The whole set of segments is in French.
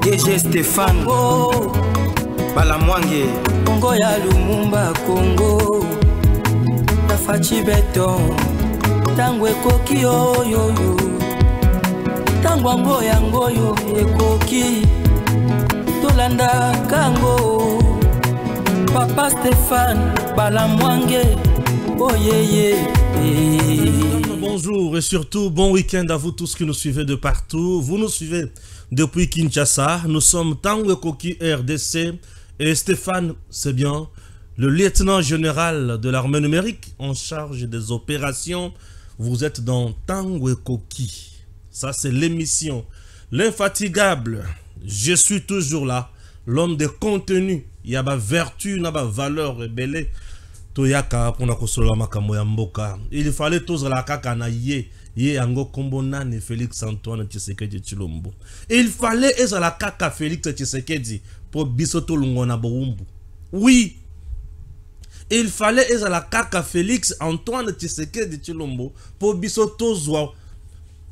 DG Stéphane oh. Balamwange Congo ya Lumumba Congo Tafachi Beton Tango ekoki oyoyo Tango ango yango yo ekoki Tolanda kango Papa Stéphane Balamwange oh yeah. Bonjour et surtout bon week-end à vous tous qui nous suivez de partout. Vous nous suivez depuis Kinshasa. Nous sommes Tango Ekoki RDC et Stéphane, c'est bien, le lieutenant général de l'armée numérique en charge des opérations. Vous êtes dans Tango Ekoki. Ça c'est l'émission. L'infatigable. Je suis toujours là. L'homme de contenu. Il y a ma vertu, il y a ma valeur rebelle. Toyaka pona kosola makambo ya mboka. Il fallait tous la kaka na ye ango kombona ne Félix Antoine Tshisekedi Tshilombo. Il fallait eza la kaka Félix Tshisekedi pour bisoto lungona boumbu. Oui. Il fallait eza la kaka Félix Antoine Tshisekedi Tshilombo pour bisoto zwa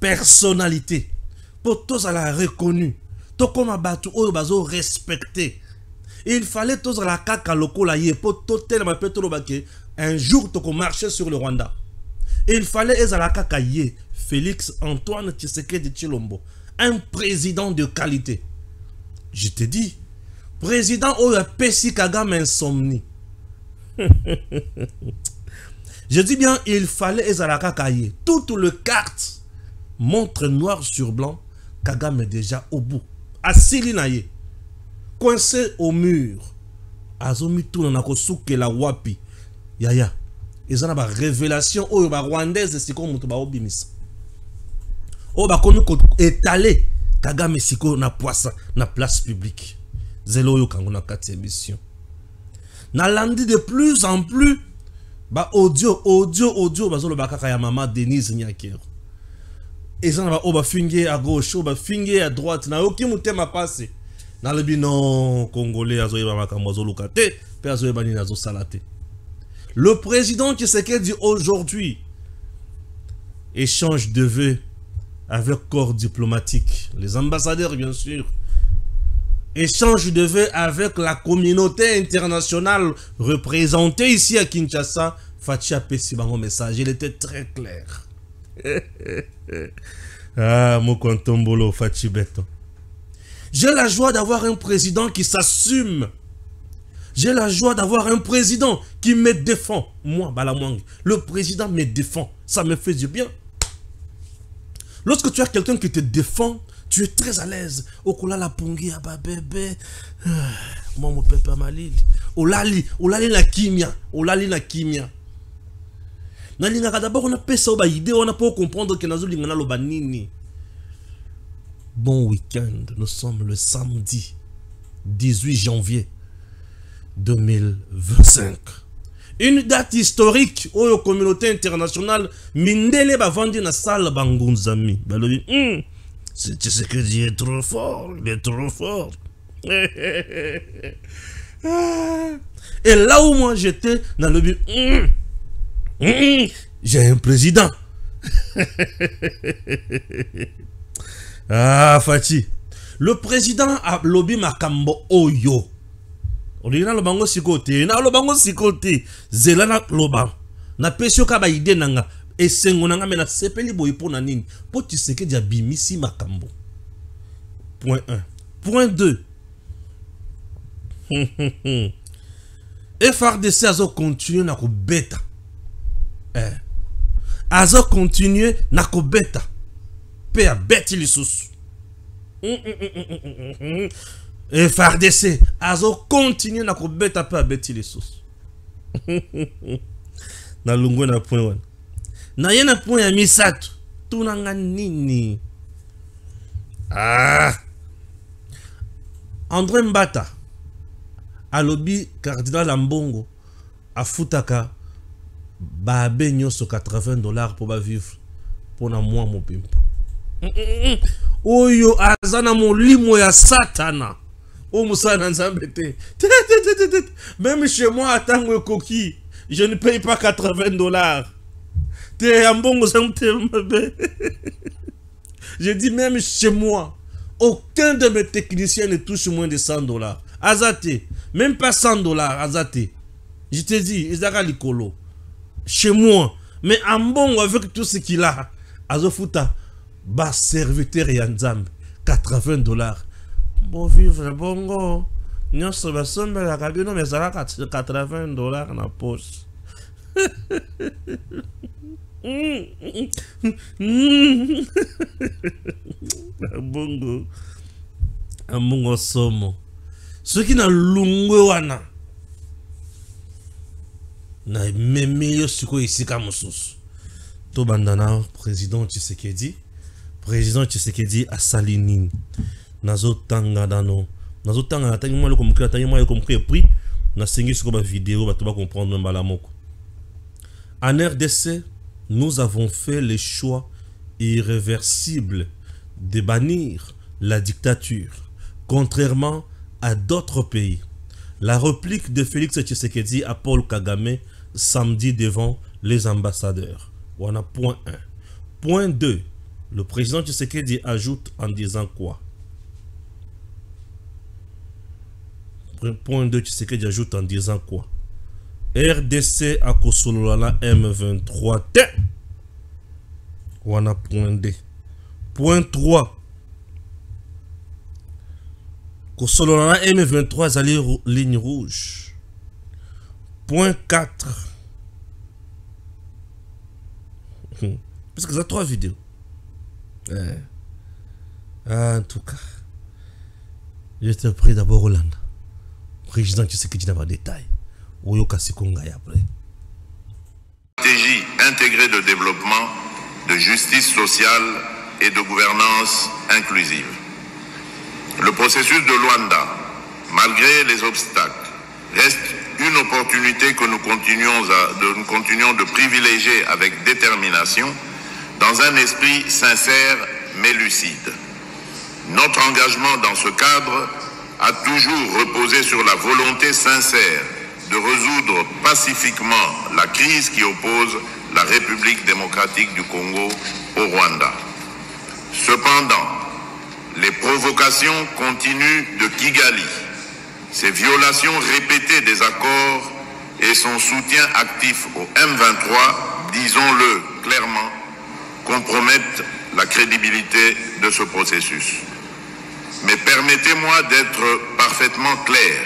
personnalité. Pour tous la reconnu. To comme batu oyo bazo respecté. Il fallait tous la kaka lokola ye pour tout tellement que un jour tu marcher sur le Rwanda. Il fallait la kaka ye Félix Antoine Tshisekedi Tshilombo, un président de qualité. Je te dis, président oyo Pessi Kagame insomnie. Je dis bien, il fallait la kaka ye. Toutes les cartes montrent noir sur blanc Kagame est déjà au bout. Asili na ye. Coincé au mur. Azomi tout na kosuke la wapi. Yaya. Ils ont ba révélation oyo ba rwandaise siko mutu ba obimisa. O ba komi ko étaler Kagame siko na poissa na place publique. Zelo yo kango na kati émission. Na landi de plus en plus ba audio bazolo ba kaka ya mama Denise Nyakero. Ils ont ba finge à gauche, ba finge à droite na oki mutema passe. Dans le bilan congolais, le président Tshisekedi aujourd'hui échange de vœux avec corps diplomatique, les ambassadeurs bien sûr, échange de vœux avec la communauté internationale représentée ici à Kinshasa. Fatia Pessi bango message, il était très clair. Ah, Mokontombolo Fachi Beton. J'ai la joie d'avoir un président qui s'assume. J'ai la joie d'avoir un président qui me défend. Moi, Balamwang, le président me défend. Ça me fait du bien. Lorsque tu as quelqu'un qui te défend, tu es très à l'aise. Okola la pongi aba bébé. Moi, mon papa malili. Olali la kimia. Olali la kimia. D'abord, on a fait ça, on a pas comprendre que nous avons lo banini. Bon week-end, nous sommes le samedi 18 janvier 2025. Une date historique où la communauté internationale mindele ba vandi na salle bangunzami. Balobi, c'est ce que dit est trop fort, il est trop fort. Et là où moi j'étais dans le but, j'ai un président. Ah, Fati. Le président a lobby makambo oyo. Olina lobango sikote. Na lobango sikote. Zelana loba. Na pesio kaba ide nanga. Esengo nanga mena sepeli boy po na nini. Po Tshisekedi dia bimisi makambo. Point 1. Point 2. FRDC azo continue na ko beta. Azo continue na ko beta. Pe a beti li sous. FRDC azo continue na ko beta pe a beti li sous. Na lungu na point wana. Na yena point ya misatu. Tunanga nini? Ah. André Mbata alobi cardinal Ambongo afutaka babe nyoso $80 pour ba vivre pour na moi mon pimpo. Oyo azana molimo ya satana. O musana nzambete. Même chez moi à Tango Ekoki, je ne paye pas $80. Te Ambongo. Je dis même chez moi. aucun de mes techniciens ne touche moins de 100 $. Azate, même pas 100 $, Azate. Je te dis, Isaka Likolo. Chez moi, mais en bon, avec tout ce qu'il a, Azofuta, bas serviteur Yanzam, 80 $. Bon vivre, bongo. Nous sommes la cabine, mais ça a 80 $ dans la poche. Bongo. Amungo somo. Ce qui n'a lungo wana. Na memeyo suko ici comme sous. To bandana président Tshisekedi a Salinine. Nazo tanga dano. Nazo tanga tangi moi le compris puis na sengi sur ma vidéo ba to ba comprendre malamoko. En RDC, nous avons fait le choix irréversible de bannir la dictature, contrairement à d'autres pays. La réplique de Félix Tshisekedi à Paul Kagame samedi devant les ambassadeurs. Voilà point 1. Point 2. Le président Tshisekedi ajoute en disant quoi? Point 2, Tshisekedi ajoute en disant quoi? RDC à Kosololana M23 T. Voilà point 2. Point 3. Kosololana M23 allez ligne rouge. Point 4. Parce que ça 3 vidéos. En tout cas, je te prie d'abord Hollande. Président Tshisekedi n'a pas de détails. Stratégie intégrée de développement, de justice sociale et de gouvernance inclusive. Le processus de Luanda, malgré les obstacles, reste une opportunité que nous continuons de privilégier avec détermination dans un esprit sincère mais lucide. Notre engagement dans ce cadre a toujours reposé sur la volonté sincère de résoudre pacifiquement la crise qui oppose la République démocratique du Congo au Rwanda. Cependant, les provocations continues de Kigali, ses violations répétées des accords et son soutien actif au M23, disons-le clairement, compromettent la crédibilité de ce processus. Mais permettez-moi d'être parfaitement clair.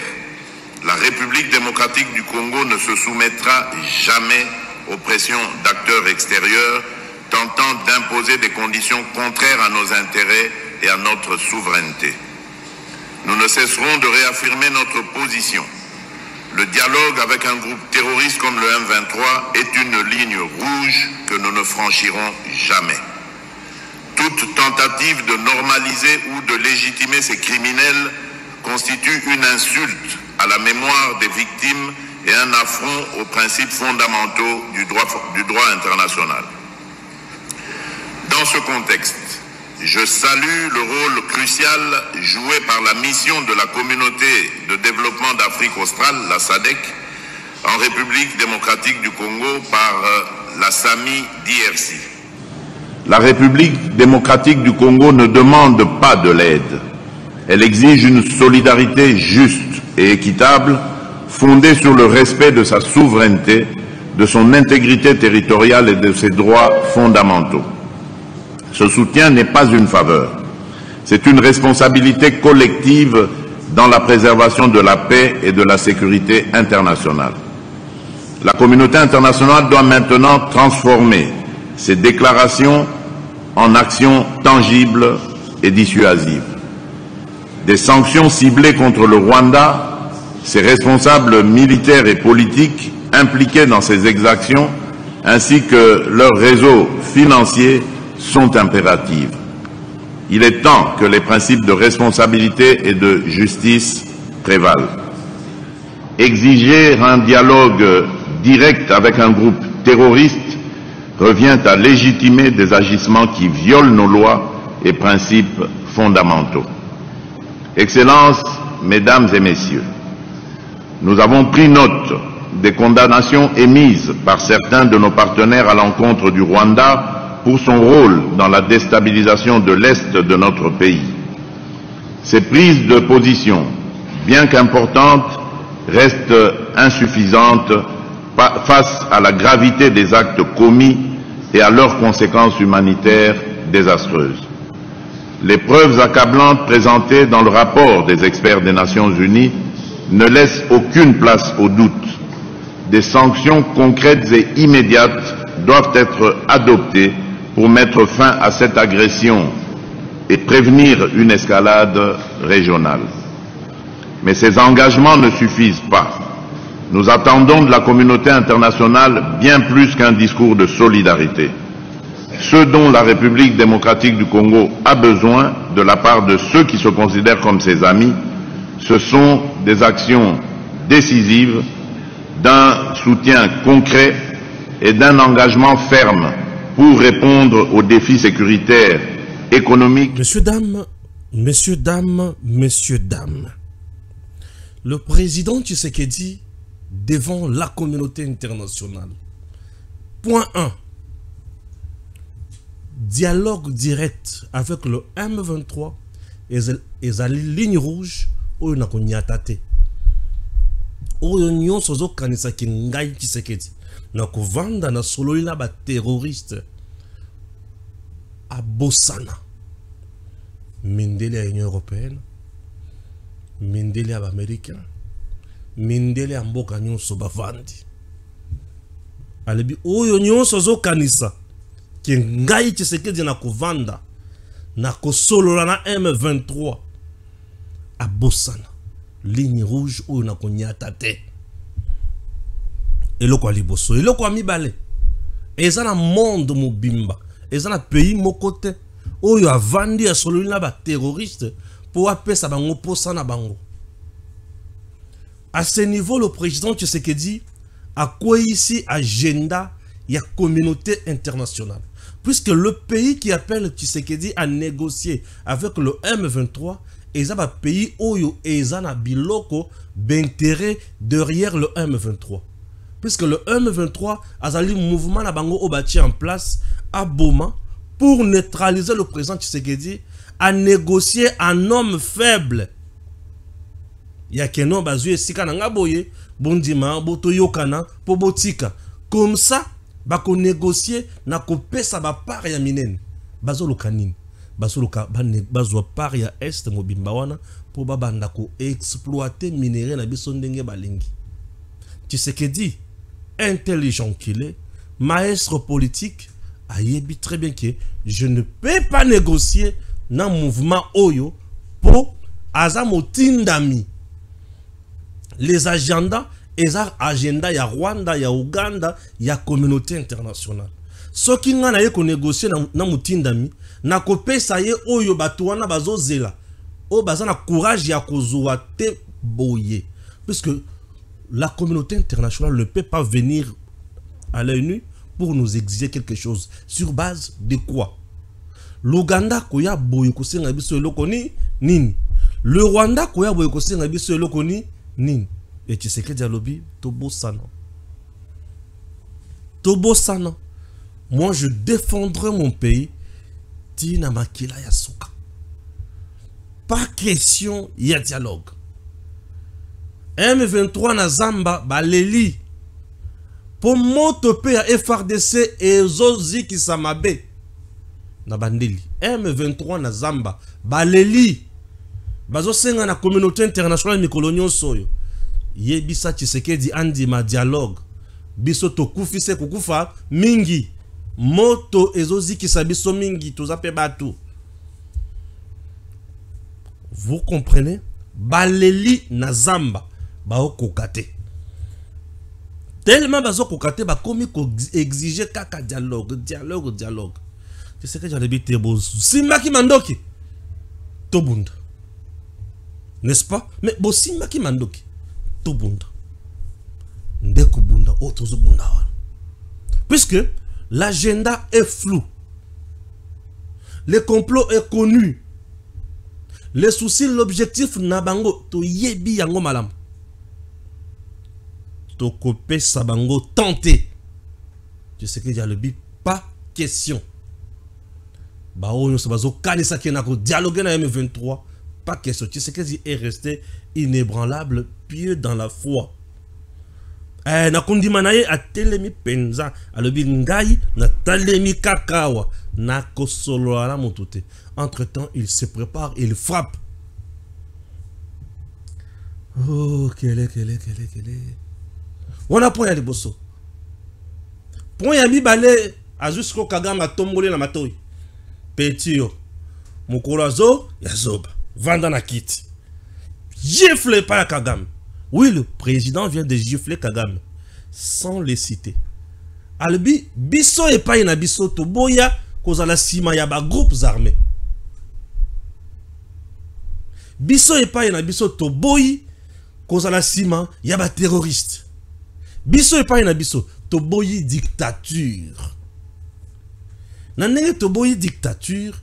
La République démocratique du Congo ne se soumettra jamais aux pressions d'acteurs extérieurs tentant d'imposer des conditions contraires à nos intérêts et à notre souveraineté. Nous ne cesserons de réaffirmer notre position. Le dialogue avec un groupe terroriste comme le M23 est une ligne rouge que nous ne franchirons jamais. Toute tentative de normaliser ou de légitimer ces criminels constitue une insulte à la mémoire des victimes et un affront aux principes fondamentaux du droit international. Dans ce contexte, je salue le rôle crucial joué par la mission de la Communauté de développement d'Afrique australe, la SADC, en République démocratique du Congo par la SAMI DRC. La République démocratique du Congo ne demande pas de l'aide. Elle exige une solidarité juste et équitable, fondée sur le respect de sa souveraineté, de son intégrité territoriale et de ses droits fondamentaux. Ce soutien n'est pas une faveur. C'est une responsabilité collective dans la préservation de la paix et de la sécurité internationale. La communauté internationale doit maintenant transformer ces déclarations en actions tangibles et dissuasives. Des sanctions ciblées contre le Rwanda, ses responsables militaires et politiques impliqués dans ces exactions, ainsi que leurs réseaux financiers sont impératives. Il est temps que les principes de responsabilité et de justice prévalent. Exiger un dialogue direct avec un groupe terroriste revient à légitimer des agissements qui violent nos lois et principes fondamentaux. Excellences, Mesdames et Messieurs, nous avons pris note des condamnations émises par certains de nos partenaires à l'encontre du Rwanda pour son rôle dans la déstabilisation de l'Est de notre pays. Ces prises de position, bien qu'importantes, restent insuffisantes face à la gravité des actes commis et à leurs conséquences humanitaires désastreuses. Les preuves accablantes présentées dans le rapport des experts des Nations Unies ne laissent aucune place au doute. Des sanctions concrètes et immédiates doivent être adoptées pour mettre fin à cette agression et prévenir une escalade régionale. Mais ces engagements ne suffisent pas. Nous attendons de la communauté internationale bien plus qu'un discours de solidarité. Ce dont la République démocratique du Congo a besoin de la part de ceux qui se considèrent comme ses amis, ce sont des actions décisives, d'un soutien concret et d'un engagement ferme pour répondre aux défis sécuritaires, économiques. Messieurs, dames, messieurs, dames, messieurs, dames, le président Tshisekedi devant la communauté internationale. Point 1. Dialogue direct avec le M23 et la ligne rouge où on a konyatate. Oyo nyonso zo kanisa ki ngai Tshisekedi na kovanda na soloila ba terroriste a Bosana. Mindele à l'Union européenne, mindele à l'Américain, mindele à mboka nyonso bavandi. Alebi oyo nyonso zo kanisa ki ngai Tshisekedi na kovanda na kosolola na M23 a Bosana. Ligne rouge ou na konyata te. Eloko liboso, eloko mibale. Eza na monde mobimba, eza na pays mokote oyo avandi a sololina ba terroriste pour apesa bango posa na bango. À ce niveau, le président Tshisekedi a quoi ici agenda ya communauté internationale. Puisque le pays qui appelle Tshisekedi à négocier avec le M23 et un pays oyo ezana biloko d'intérêt derrière le M23. Puisque le M23 a un mouvement na bango au bâti en place à Boma pour neutraliser le président Tshisekedi à négocier un homme faible. Ya keno bazue sika na ngaboye bondima boto yokana po botika. Comme ça bako négocier na kopesa ba part ya minene. Bazo lokanini. Bazwa part ya est mobimba wana po babanda ko exploiter minerai na biso ndenge balingi. Tshisekedi, intelligent qu'il est, maître politique, a yebi très bien que je ne peux pas négocier dans mouvement oyo pour azamotindami. Les agendas, les agendas ya Rwanda, ya Uganda, ya communauté internationale. Ce qui n'a pas négocier na mutindami, na kopesa ye oyo batuana bazozela. O bazana courage ya kozwa te boye. Puisque la communauté internationale ne peut pas venir à l'œil nu pour nous exiger quelque chose. Sur base de quoi? L'Ouganda koya boye kosenga biso eloko ni nini? Le Rwanda koya boye kosenga biso eloko ni nini? Et Tshisekedi alobi tobo sana. Tobo sana. Moi je défendrai mon pays. Tina makila ya soka. Pas question ya dialogue. M23 na Zamba baleli. Pour motope ya FRDC et zozi ki samabe. Na bandeli. M23 na Zamba baleli. Bazo senga na communauté internationale mikolonyo soyo. Yebisa Tshisekedi andi ma dialogue. Biso to kufise kukufa mingi. Moto ezozi ki sabiso mingi tozape batu. Vous comprenez? Baleli na Zamba bao kokate. Tellement bazo kokate ba komi ko exiger kaka dialogue. Tu sais que j'allais biter bo simba ki mandoki tobunda. N'est-ce pas? Mais bo simba ki mandoki tobunda. Ndeko bunda o tozo bunda wana. Puisque l'agenda est flou. Le complot est connu. Les soucis, l'objectif nabango to yebi yango malam. To kopé sabango tenté. Tu sais que j'ai le bip pas question. Ba onyo sabazo kanisa ki na ko dialoguer na M23 pas question. Tshisekedi est resté inébranlable, pieux dans la foi. Na kondimanaye a telemi penza alobi ngai na talemi kakawa na kosolo ala motute. Entre-temps, il se prépare, il frappe. Oh, kele. On a point à liboso. Point ya mibale a jusqu'au Kagame tombole na matoi. Petio. Mukurazo ya zoba. Vanda na kiti. Gifle pas Kagame. Oui, le président vient de gifler Kagame. Sans les citer. Albi, biso et pas na biso toboya cause la sima ya ba groupes armés. Biso et pas na biso toboyi cause la sima ya ba terroristes. Biso et pas na biso toboyi dictature. Nanenge toboyi dictature,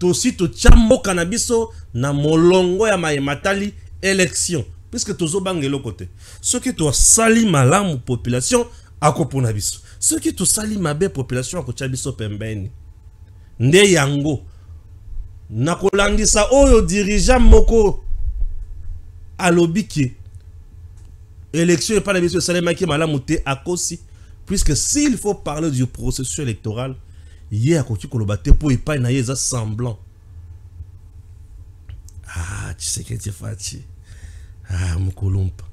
tosi to chambo kanabiso na molongo ya matali élection. Puisque tozo bangelo côté. Ce qui to sali malamu population akopona biso. Ce qui to sali mabe population akocha biso pembeni. Nde yango. Nakolangisa oyo dirigeant moko alobiki. Élection et pas la biso salemaki malamu te akosi. Puisque s'il faut parler du processus électoral, yé akoki kolobate po epai na yeza semblant. Ah, tu sais que tu fais. Ah, Moukoulumpa.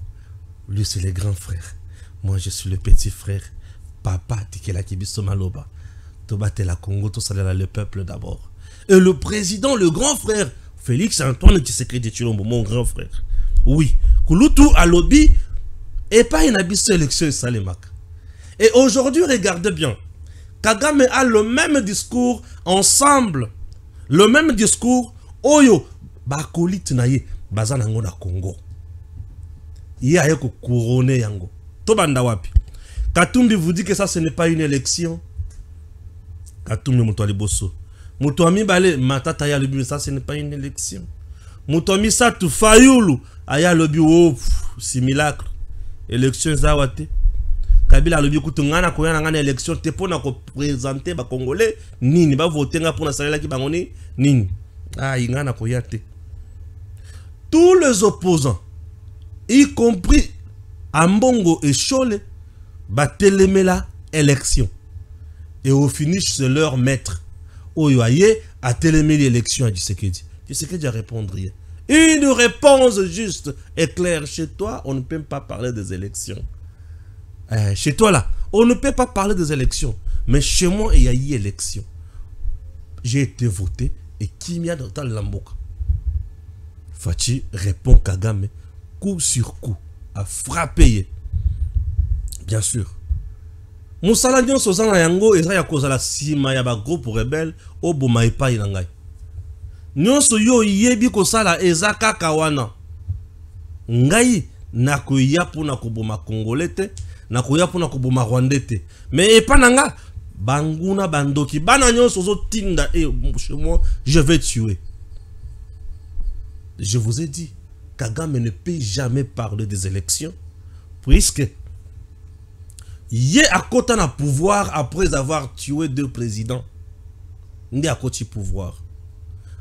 Lui, c'est le grand frère. Moi, je suis le petit frère. Papa, Tikela Kibiso Maloba. Tobate la Congo, tout ça, le peuple d'abord. Et le président, le grand frère, Félix Antoine Tshisekedi Tshilombo, mon grand frère. Oui. Kouloutou Alobi, et pas une abysse élection et Salemak. Et aujourd'hui, regardez bien. Kagame a le même discours ensemble. Le même discours. Oyo, Bakoli Tinaye, Bazanango na Congo. Il y a couronné yango. Tobanda wapi. Katumbi vous dit que ça ce n'est pas une élection. Katumbi Moutouali Bosso. Moutouami Bale Matata ya lebi, ça ce n'est pas une élection. Moutouami Satou Fayoulou aya lebi oh simulacre. Élection zawate. Kabila lebi kutungana koyana ngana élection te pona ko présenter ba Congolais nini ba voter nga pona salela ki bangoni nini. Ah ingana koyate. Tous les opposants y compris Ambongo et Chole, batelemela élection. Et au finish, c'est leur maître. Oyoye a télémé l'élection à Tshisekedi. Tshisekedi a répondu rien. Une réponse juste et claire. Chez toi, on ne peut pas parler des élections. Chez toi là, on ne peut pas parler des élections. Mais chez moi, il y a eu élection. J'ai été voté et qui m'y a dans le Lamboka. Fachi répond Kagame. Coup sur coup, à frapper. Bien sûr. Moussala nyon sozana yango eza ya kozala sima ya ba groupe rebelle o boma epai na ngai. Nyonso yo yebi kosala eza kaka wana. Ngai nakoya pona koboma Congolais te, nakoya pona koboma Rwandais te. Mais epa nanga banguna bandoki bana nyonso zo tinda et chez moi je vais tuer. Je vous ai dit Kagame ne peut jamais parler des élections, puisque il est à côté d'un pouvoir après avoir tué 2 présidents. Il est à côté du pouvoir.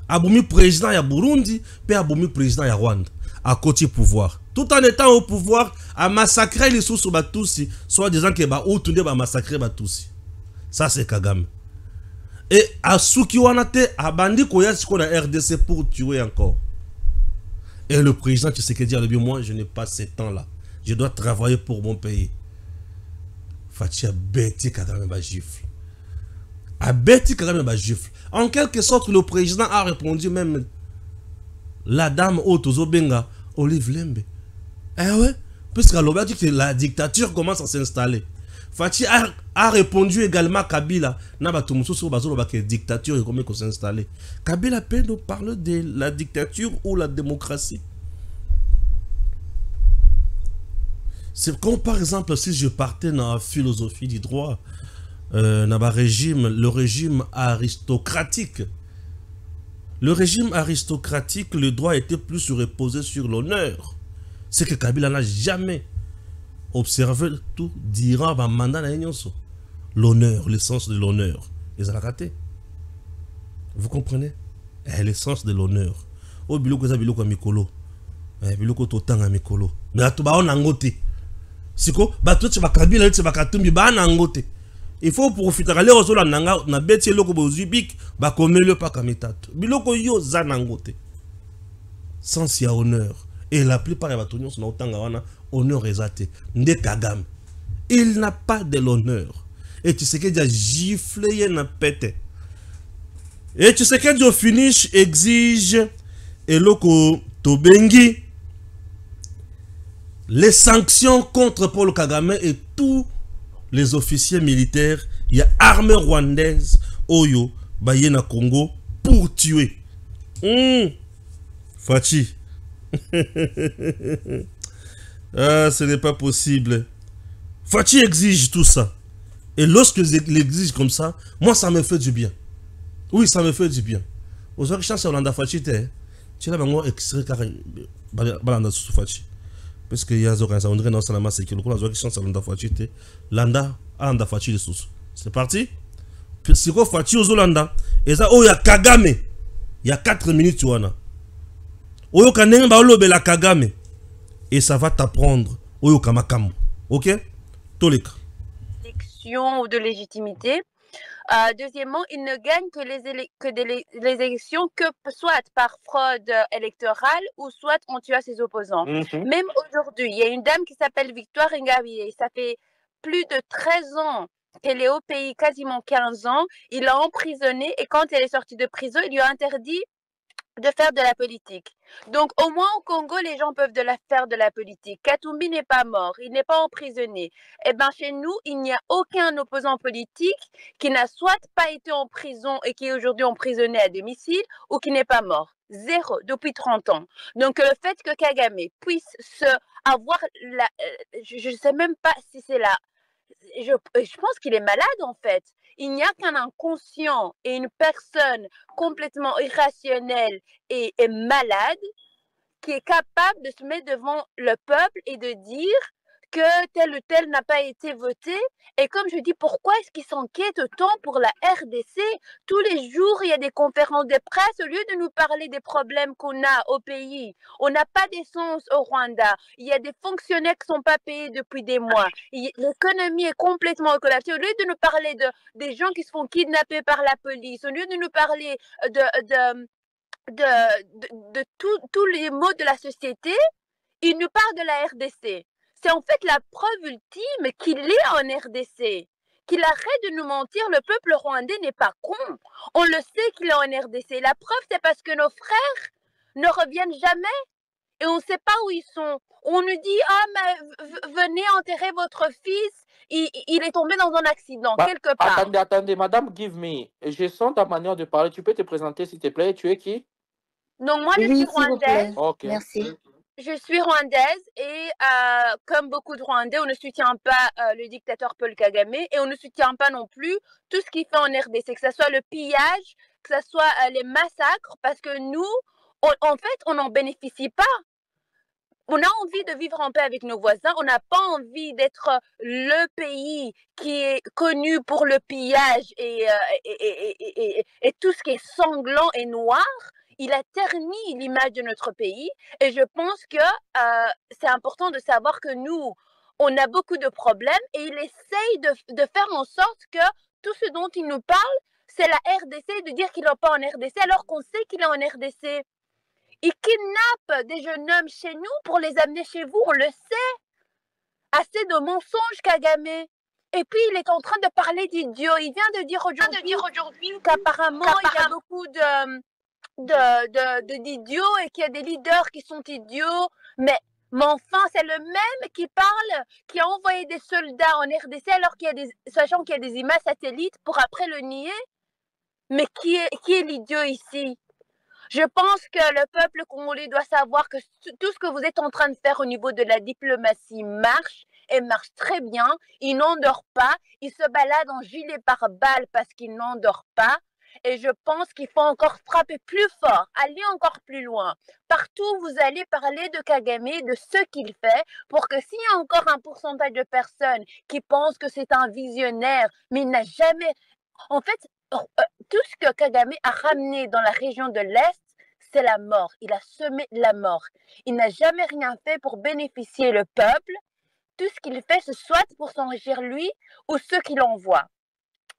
Aboumi président ya Burundi, puis aboumi président ya Rwanda. À côté du pouvoir. Tout en étant au pouvoir, à massacrer les sous Batousi, soit disant que ba ou tunde ba massacrer Batousi. Ça c'est Kagame. Et à Soukiwanate, à Bandi Koya Siko na RDC pour tuer encore. Et le président Tshisekedi a dit, moi, je n'ai pas ce temps-là. Je dois travailler pour mon pays. Fatia Beti Kagame ba gifle. A Beti Kagame ba gifle. En quelque sorte, le président a répondu même la dame Otozo Benga, Olive Lembe. Eh ouais, puisque l'on a dit que la dictature commence à s'installer. Fati a répondu également à Kabila. Que la dictature commence à s'installer. Kabila peut nous parler de la dictature ou la démocratie. C'est comme par exemple si je partais dans la philosophie du droit, dans le régime aristocratique. Le régime aristocratique, le droit était plus reposé sur l'honneur. C'est que Kabila n'a jamais observé tout durant le mandat de l'honneur, l'essence de l'honneur. Ils ont raté. Vous comprenez? L'essence de l'honneur. o biloko za biloko ya mikolo biloko totanga mikolo mais ato baona yango te siko bato ti bakabila ti bakatumbi baana yango te il faut profiter lelo ozolanda nga na beti eloko bozwi bik bakomeli paka mitatu biloko yo za nango te sens ya honneur et la plupart ya bato nyonso na otanga wana honneur eza te nde Kagame il n'a pas de l'honneur et tu sais que dia gifle ye na pete et tu sais que Dio finish exige eloko tobengi les sanctions contre Paul Kagame et tous les officiers militaires, il y a armée rwandaise Oyo Bayena Congo pour tuer. Fachi. Ah, ce n'est pas possible. Fachi exige tout ça. Et lorsque l'exige comme ça, moi ça me fait du bien. Oui, ça me fait du bien. Aujourd'hui, chance Olanda Fachi tu l'as vraiment extrait car balanda sous Fachi. Parce que y a on dirait dans Salama c'est que le coup la chance Olanda Fachi Landa Olanda Fachi les sous. C'est parti. C'est quoi Fachi aux Olanda? Et ça oh il y a Kagame. Il y a 4 minutes wana. Oyo kanenga ba lobe la Kagame. Et ça va t'apprendre Oyo Kamakambo. OK? Toleka. Élection ou de légitimité. Deuxièmement, il ne gagne que les élections que soit par fraude électorale ou soit en tuant ses opposants. Même aujourd'hui, il y a une dame qui s'appelle Victoire Ingabire. Ça fait plus de 13 ans qu'elle est au pays, quasiment 15 ans. Il l'a emprisonnée et quand elle est sortie de prison, il lui a interdit de faire de la politique. Donc, au moins au Congo, les gens peuvent faire de la politique. Katumbi n'est pas mort, il n'est pas emprisonné. Eh bien, chez nous, il n'y a aucun opposant politique qui n'a soit pas été en prison et qui est aujourd'hui emprisonné à domicile ou qui n'est pas mort. Zéro, depuis 30 ans. Donc, le fait que Kagame puisse avoir je ne sais même pas si c'est là. Je pense qu'il est malade en fait. Il n'y a qu'un inconscient et une personne complètement irrationnelle et malade qui est capable de se mettre devant le peuple et de dire que tel ou tel n'a pas été voté. Et comme je dis, pourquoi est-ce qu'il s'inquiète autant pour la RDC? Tous les jours, il y a des conférences de presse. Au lieu de nous parler des problèmes qu'on a au pays, on n'a pas d'essence au Rwanda. Il y a des fonctionnaires qui ne sont pas payés depuis des mois. L'économie est complètement collapsée. Au lieu de nous parler des gens qui se font kidnapper par la police, au lieu de nous parler de tous les maux de la société, il nous parle de la RDC. C'est en fait la preuve ultime qu'il est en RDC. Qu'il arrête de nous mentir, le peuple rwandais n'est pas con. On le sait qu'il est en RDC. La preuve, c'est parce que nos frères ne reviennent jamais et on ne sait pas où ils sont. On nous dit, ah, mais venez enterrer votre fils, il est tombé dans un accident, quelque part. Attendez, madame, give me. Je sens ta manière de parler. Tu peux te présenter, s'il te plaît. Tu es qui? Donc, moi, je suis rwandaise. Ok. Merci. Je suis rwandaise et comme beaucoup de Rwandais, on ne soutient pas le dictateur Paul Kagame et on ne soutient pas non plus tout ce qu'il fait en RDC, que ce soit le pillage, que ce soit les massacres, parce que nous, en fait, on n'en bénéficie pas. On a envie de vivre en paix avec nos voisins, on n'a pas envie d'être le pays qui est connu pour le pillage et tout ce qui est sanglant et noir. Il a terni l'image de notre pays et je pense que c'est important de savoir que nous, on a beaucoup de problèmes et il essaye de faire en sorte que tout ce dont il nous parle, c'est la RDC, de dire qu'il n'est pas en RDC alors qu'on sait qu'il est en RDC. Il kidnappe des jeunes hommes chez nous pour les amener chez vous, on le sait. Assez de mensonges, Kagame. Et puis, il est en train de parler d'idiots. Il vient de dire aujourd'hui qu'apparemment, il y a beaucoup d'idiots et qu'il y a des leaders qui sont idiots, mais enfin c'est le même qui parle, qui a envoyé des soldats en RDC alors sachant qu'il y a des images satellites pour après le nier. Mais qui est l'idiot ici? Je pense que le peuple congolais doit savoir que tout ce que vous êtes en train de faire au niveau de la diplomatie marche et marche très bien. Il n'endort pas, il se balade en gilet pare-balles parce qu'il n'endort pas. Et je pense qu'il faut encore frapper plus fort, aller encore plus loin. Partout où vous allez parler de Kagame, de ce qu'il fait, pour que s'il y a encore un pourcentage de personnes qui pensent que c'est un visionnaire, mais il n'a jamais... En fait, tout ce que Kagame a ramené dans la région de l'Est, c'est la mort. Il a semé la mort. Il n'a jamais rien fait pour bénéficier le peuple. Tout ce qu'il fait, c'est soit pour s'enrichir lui ou ceux qui l'envoient.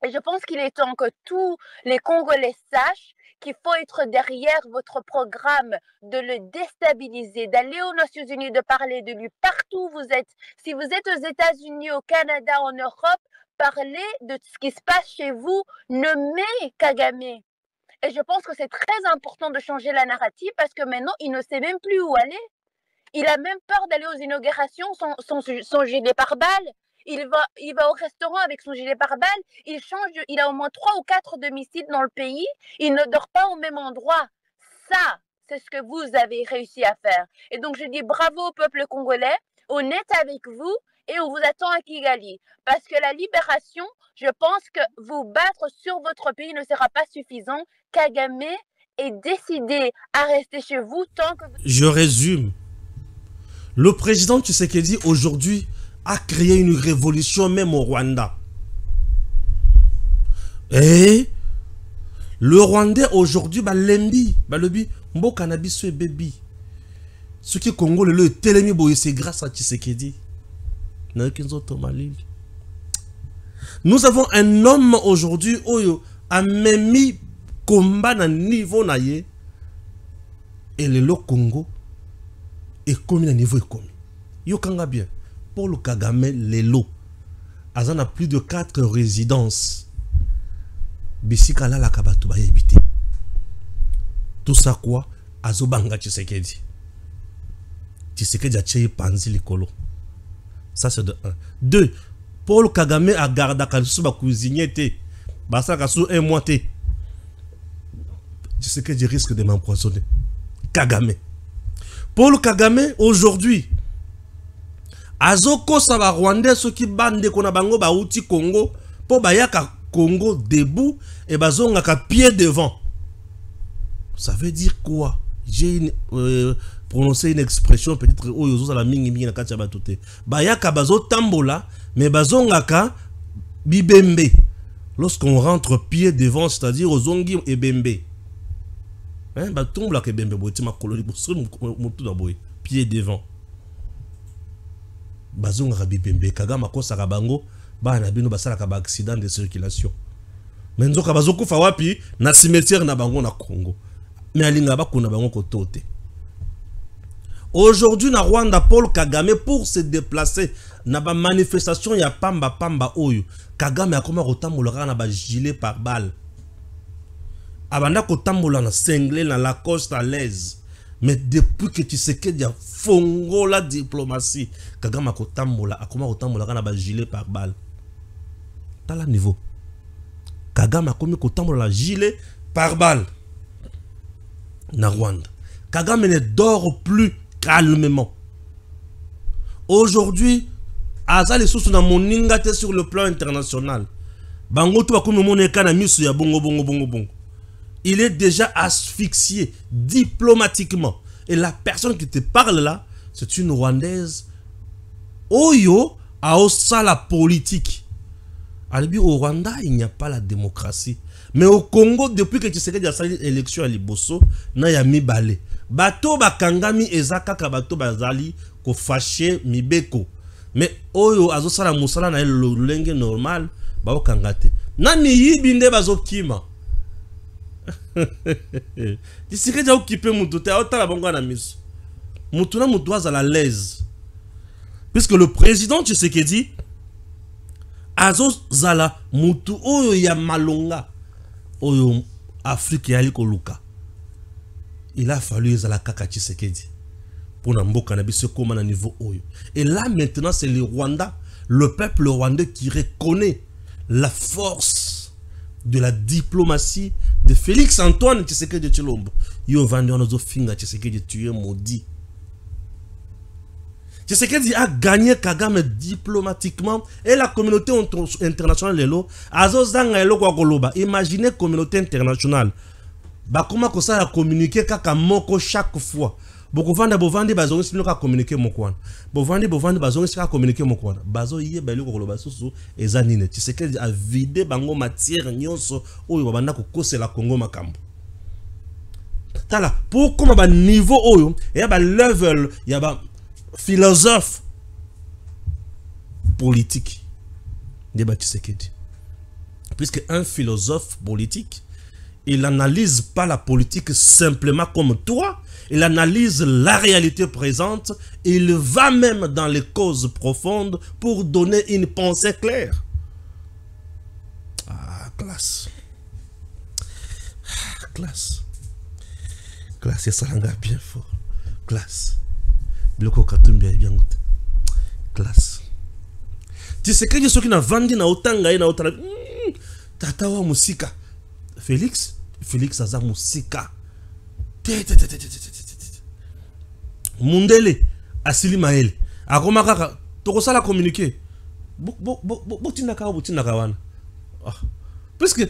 Et je pense qu'il est temps que tous les Congolais sachent qu'il faut être derrière votre programme, de le déstabiliser, d'aller aux Nations Unies, de parler de lui partout où vous êtes. Si vous êtes aux États-Unis, au Canada, en Europe, parlez de ce qui se passe chez vous, nommez Kagame. Et je pense que c'est très important de changer la narrative parce que maintenant, il ne sait même plus où aller. Il a même peur d'aller aux inaugurations sans gilet pare-balles. Il va au restaurant avec son gilet pare-balles. Il a au moins 3 ou 4 domiciles dans le pays. Il ne dort pas au même endroit. Ça, c'est ce que vous avez réussi à faire. Et donc, je dis bravo au peuple congolais. On est avec vous et on vous attend à Kigali. Parce que la libération, je pense que vous battre sur votre pays ne sera pas suffisant. Kagame est décidé à rester chez vous tant que... Je résume. Le président Tshisekedi aujourd'hui a créé une révolution même au Rwanda. Et le Rwandais aujourd'hui, le cannabis et baby. Ce qui est Congo, le télémi, c'est grâce à Tshisekedi. Nous avons un homme aujourd'hui qui a même mis combat à niveau naïe et le Congo est commis à niveau commis. Yo kanga bien. Paul Kagame Lelo. Azan a plus de 4 résidences. Bisikala la kabatu ba yebite. Tout ça quoi? Azobanga Tshisekedi. Tshisekedi a tché panzi likolo. Ça c'est de 1. 2. Paul Kagame a gardé kasu ba cuisinier te. Basa kasu 1 mois te. Tshisekedi risque de m'empoisonner. Kagame. Paul Kagame aujourd'hui Azoko saba Rwandais ceux qui bande kona bango ba uti Congo po bayaka Congo debout et bazonga ka pied devant. Ça veut dire quoi? J'ai prononcé une expression peut-être oyozo la mingi na katia batote. Bayaka bazo tambola mais bazonga ka bibembe. Lorsqu'on rentre pied devant, c'est-à-dire aux ongi et bembe. Hein, batombola ke bembe boiti makololi mutu na boy pied devant. Bazonga rabibembe Kagame akosa kabango bana bino basala ka accident de circulation. Menzo ka bazoko fa wapi na cimetière na bango na Congo. Mais alinga bakuna bango kotote. Aujourd'hui na Rwanda Paul Kagame pour se déplacer na ba manifestation ya pamba oyo Kagame akoma kotambola na ba gilet par balle. Abanda kotambola na cinglé na Lacoste à l'aise. Mais depuis que tu sais que y a fongo la diplomatie, Kagame a kotambola, akoma kotambola kana ba gilet par balle. Dans le niveau. Kagame a komi kotambola la gilet par balle. Na Rwanda. Kagame ne dort plus calmement. Aujourd'hui, azali sousou na moninga te sur le plan international. Bango to akomi moneka na misu ya bongo. Il est déjà asphyxié diplomatiquement. Et la personne qui te parle là, c'est une Rwandaise. Oyo a osa la politique. Au Rwanda, il n'y a pas la démocratie. Mais au Congo, depuis que tu sais qu'il y a sali élection à Liboso, na ya mi balé. Bato bakangami ezaka ka bato bazali ko fâché mibeko. Mais oyo azo la musala na lenge normal, ba okangate. Na mi yibinde bazo kima. Tshisekedi a occupé mutu te aotala bango na miso. Mutu na mutu azala l'aise. Puisque le président Tshisekedi azo zala mutu oyo ya malonga oyo Afrique yali koluka. Il a fallu ezala kaka Tshisekedi pour na mboka na biso koma na niveau oyo. Et là maintenant c'est le Rwanda, le peuple rwandais qui reconnaît la force de la diplomatie de Félix Antoine Tshisekedi Tshilombo. Yo vandi onazo finga Tshisekedi tué maudit. Tshisekedi a gagné Kagame diplomatiquement et la communauté internationale lelo azo zanga elo kwa koloba. Imaginez communauté internationale. Ba comment ko ça a communiquer kaka moko chaque fois. Bokovanda bovandi bazongi sino ka communiquer mokwana. Bovandi bazongi sika communiquer mokwana. Bazo yé belu ko koloba susu ezanine. Tshisekedi a vidé bango matière nyonso oyo babanda ko kosela Congo makambo. Tala, pour comme un niveau haut, il y a un level, il y a un philosophe politique. Puisque un philosophe politique, il n'analyse pas la politique simplement comme toi, il analyse la réalité présente, et il va même dans les causes profondes pour donner une pensée claire. Ah, classe. Ah, classe. Classe, c'est ça, bien fort. Classe. Classe. Tu sais que je suis qui n'a vendu na otanga na otanga. Tatawa musika. Félix aza musika. Mundele asili maele. Akoma kaka toko sala communiquer. Botina wana. Parce que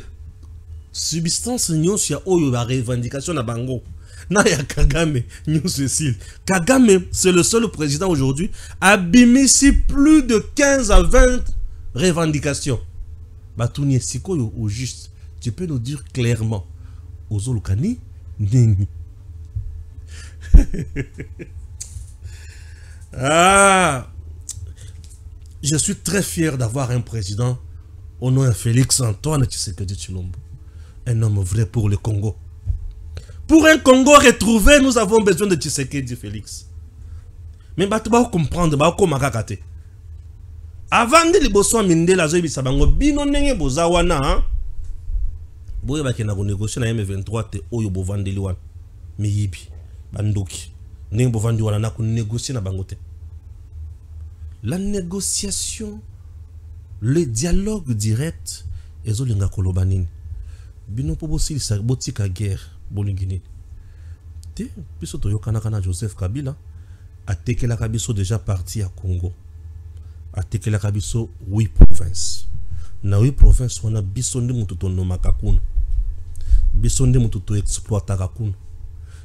substance nyonso ya oyo ba revendication na bango. Na ya Kagame, Kagame, c'est le seul président aujourd'hui à bimisi plus de 15 à 20 revendications. Batouni Sikoyo au juste, tu peux nous dire clairement, Ozolukani, Nini. Ah, je suis très fier d'avoir un président au nom de Félix Antoine Tshisekedi Tshilombo, un homme vrai pour le Congo. Pour un Congo retrouvé, nous avons besoin de Tshisekedi Félix. Mais tu vas comprendre, avant de liboso minde la zoe bisabango bino nenge bozawana boye bakena ko négocier na M23 te oyo bo vandeli wana miyibi bandoki nenge bo vandi wana na ko négocier na bango te. La négociation, le dialogue direct ezolinga koloba nini bino po bosilisa botika guerre bolingini te biso toyokana kana Joseph Kabila atekelaka biso déjà parti à Congo, atekelaka biso 8 provinces na 8 provinces wana biso nde mutu tonomaka kuna, biso nde mutu to exploitaka kuna,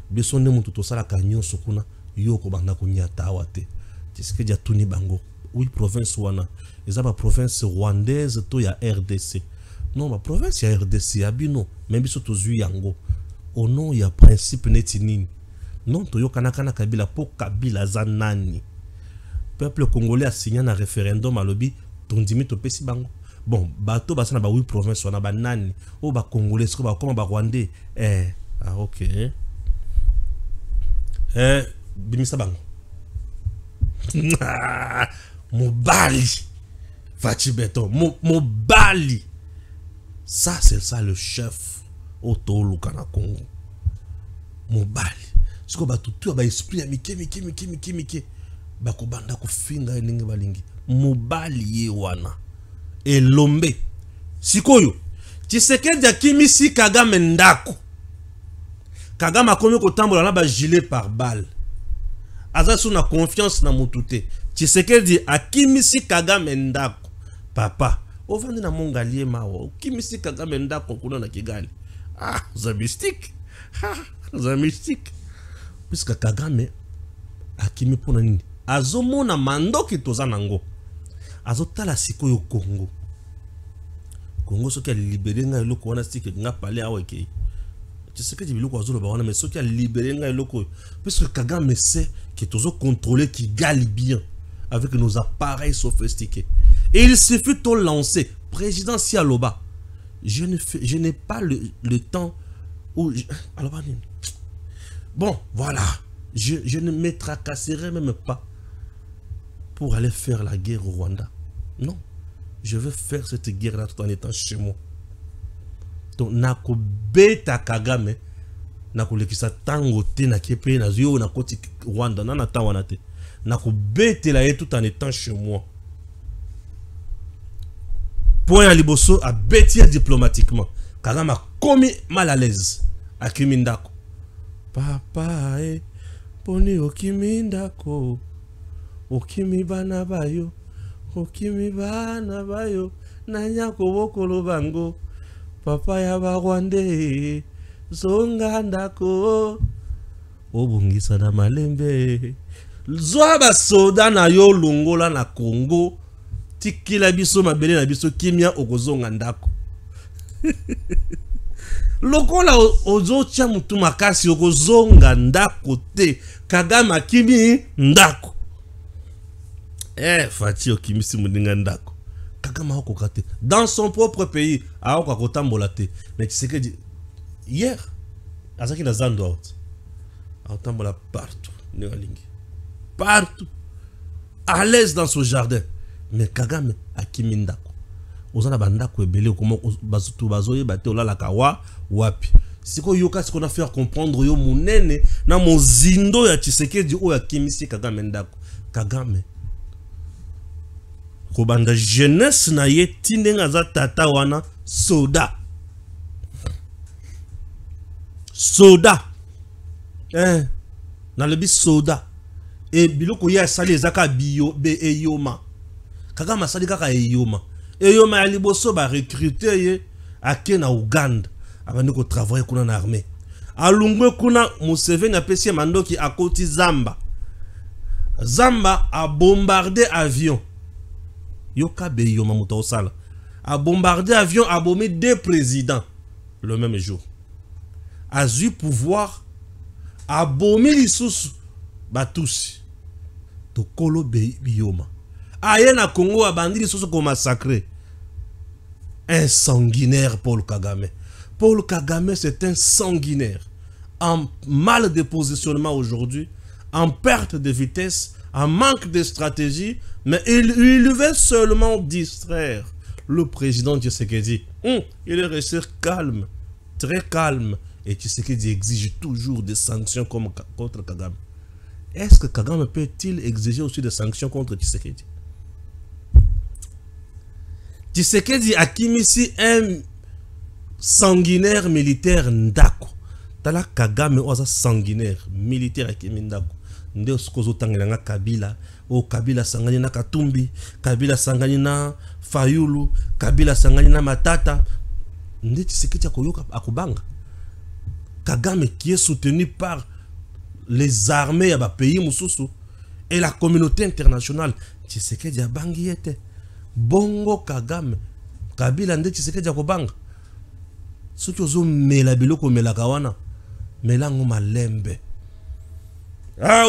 biso nde mutu tosalaka nyonso kuna yoko banda kunyata awa te. Tshisekedi atuni bango 8 provinces wana eza ba province rwandaise to ya RDC. Non, ma province ya RDC abino même biso tozui yango au nom ya principe neti nini. Non, toyokana kana Kabila po Kabila za nani. Peuple congolais a signé un référendum à lobby tondimi to pesi bango. Bon, bato basana ba 8 provinces wana ba nani o ba congolais ko ba comme ba rwandais OK. Bimisa bango. Mobali. Fachi Beton, Mobali. Ça c'est ça le chef Oto Lukana Congo. Mobali. Ce que tout ba esprit ya mike bako banda ko finga ninge balingi. Mobali ye wana. Elombe. Sikoyo. Tshisekedi akimisi Kagame ndako. Kagame akomi ko tambola na ba gilet par balle. Aza suna confiance na mutute. Tshisekedi akimisi Kagame ndako. Papa, ovandi na mongalie mawo. Kimisi Kagame ndako kuna na Kigali. Ah, za mystique. Za mystique. Puisque Kagame akimi pona nini? Azomona mandoki toza nango. Azotala sikoyo Congo. Congo soki a libéré nga eloko wana stike nga pale awa ke. Tshisekedi biloko azoloba wana mais soki a libéré nga eloko puisque Kagame sait que tozo contrôler Kigali bien avec nos appareils sophistiqués. Et il suffit de lancer président Sialoba. Je n'ai pas le temps où alors bon, voilà. Je ne me tracasserai même pas pour aller faire la guerre au Rwanda. Non. Je veux faire cette guerre-là tout en étant chez moi. Donc, nako beta Kagame, nako lekisa tango te na kepe na zio na koti Rwanda na tawana te. Nako bete la tout en étant chez moi. Point à liboso a bêtir diplomatiquement. Kagame a commis mal à l'aise à Kimindako. Papa poni okimindako. Okimi bana bayo. Okimi bana bayo. Nanya kobokolo bango. Papa ya Rwande. Zonga ndako. Obungisa na malembe. Zwa ba soda na yo longola na Congo. Tikila biso mabele na biso kimia okozonga ndako. lokola ozotia mutu makasi okozonga ndako te Kagame akimi ndako Fachi okimisi muninga ndako Kagame akoka te dans son propre pays aoka kotambola te mais tu sais que hier azaki na zando out aotambola partout partout à l'aise dans son jardin mais Kagame akimi ndako ozana bandako ebele comment bazutu bazoye bate olala kawa wapi siko yoka siko na faire comprendre yo munene na mozindo ya Tshisekedi o ya kimisi Kagame ndako Kagame ko banda jeunesse na ye tindenga za tata wana soda na lebi soda e biloko ya sali ezaka bio be eyoma Kagame sali kaka eyoma ya liboso ba recruter ye ake na Uganda abandi ko travailler kuna na armée alungwe kuna Museveni apesi mandoki akoti Zamba a bombardé avion yoka be eyoma muta osala a bombardé avion a bombé 2 présidents le même jour a eu pouvoir a bombé lisusu batusi to kolo be bioma aye na Congo abandi lisusu ko massacrer un sanguinaire Paul Kagame. Paul Kagame c'est un sanguinaire en mal de positionnement aujourd'hui, en perte de vitesse, en manque de stratégie, mais il veut seulement distraire le président Tshisekedi. Il est resté calme, très calme, et Tshisekedi exige toujours des sanctions contre Kagame. Est-ce que Kagame peut-il exiger aussi des sanctions contre Tshisekedi? Tshisekedi akimisi un sanguinaire militaire ndako. Tala Kagame oza sanguinaire militaire akimi ndako. Nde skozo tangela Kabila. O Kabila sangani na Katumbi, Kabila sangani na Fayulu, Kabila sangani na Matata. Nde Tshisekedi akoyoka akubanga. Kagame qui est soutenu par les armées ya ba pays mususu et la communauté internationale. Tshisekedi abangi yete. Bongo Kagame Kabila nde Tshisekedi akobanga soki ozo mela biloko mela kawana melango malembe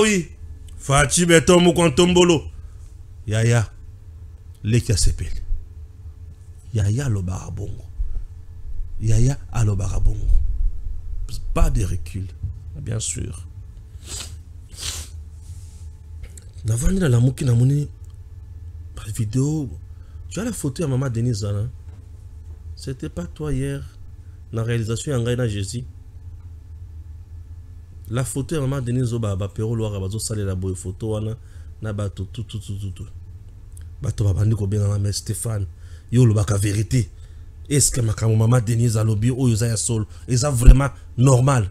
oui Fachi beto mukontombolo yaya leki asepeli yaya alobaka bongo yaya alobaka bongo pas de recul bien sûr navandi na lamuki na moni par vidéo. Tu as la photo à maman Denise Zana. C'était pas toi hier. La réalisation en Jésus. La photo à maman Denise Zoba Pero Loire Bazo Salé la boy photo wana na bato tout. Bato babandi ko bien na Stéphane. Yo lo baka vérité. Est-ce que ma maman Denise a lobby o yo ya sol? Est ça vraiment normal?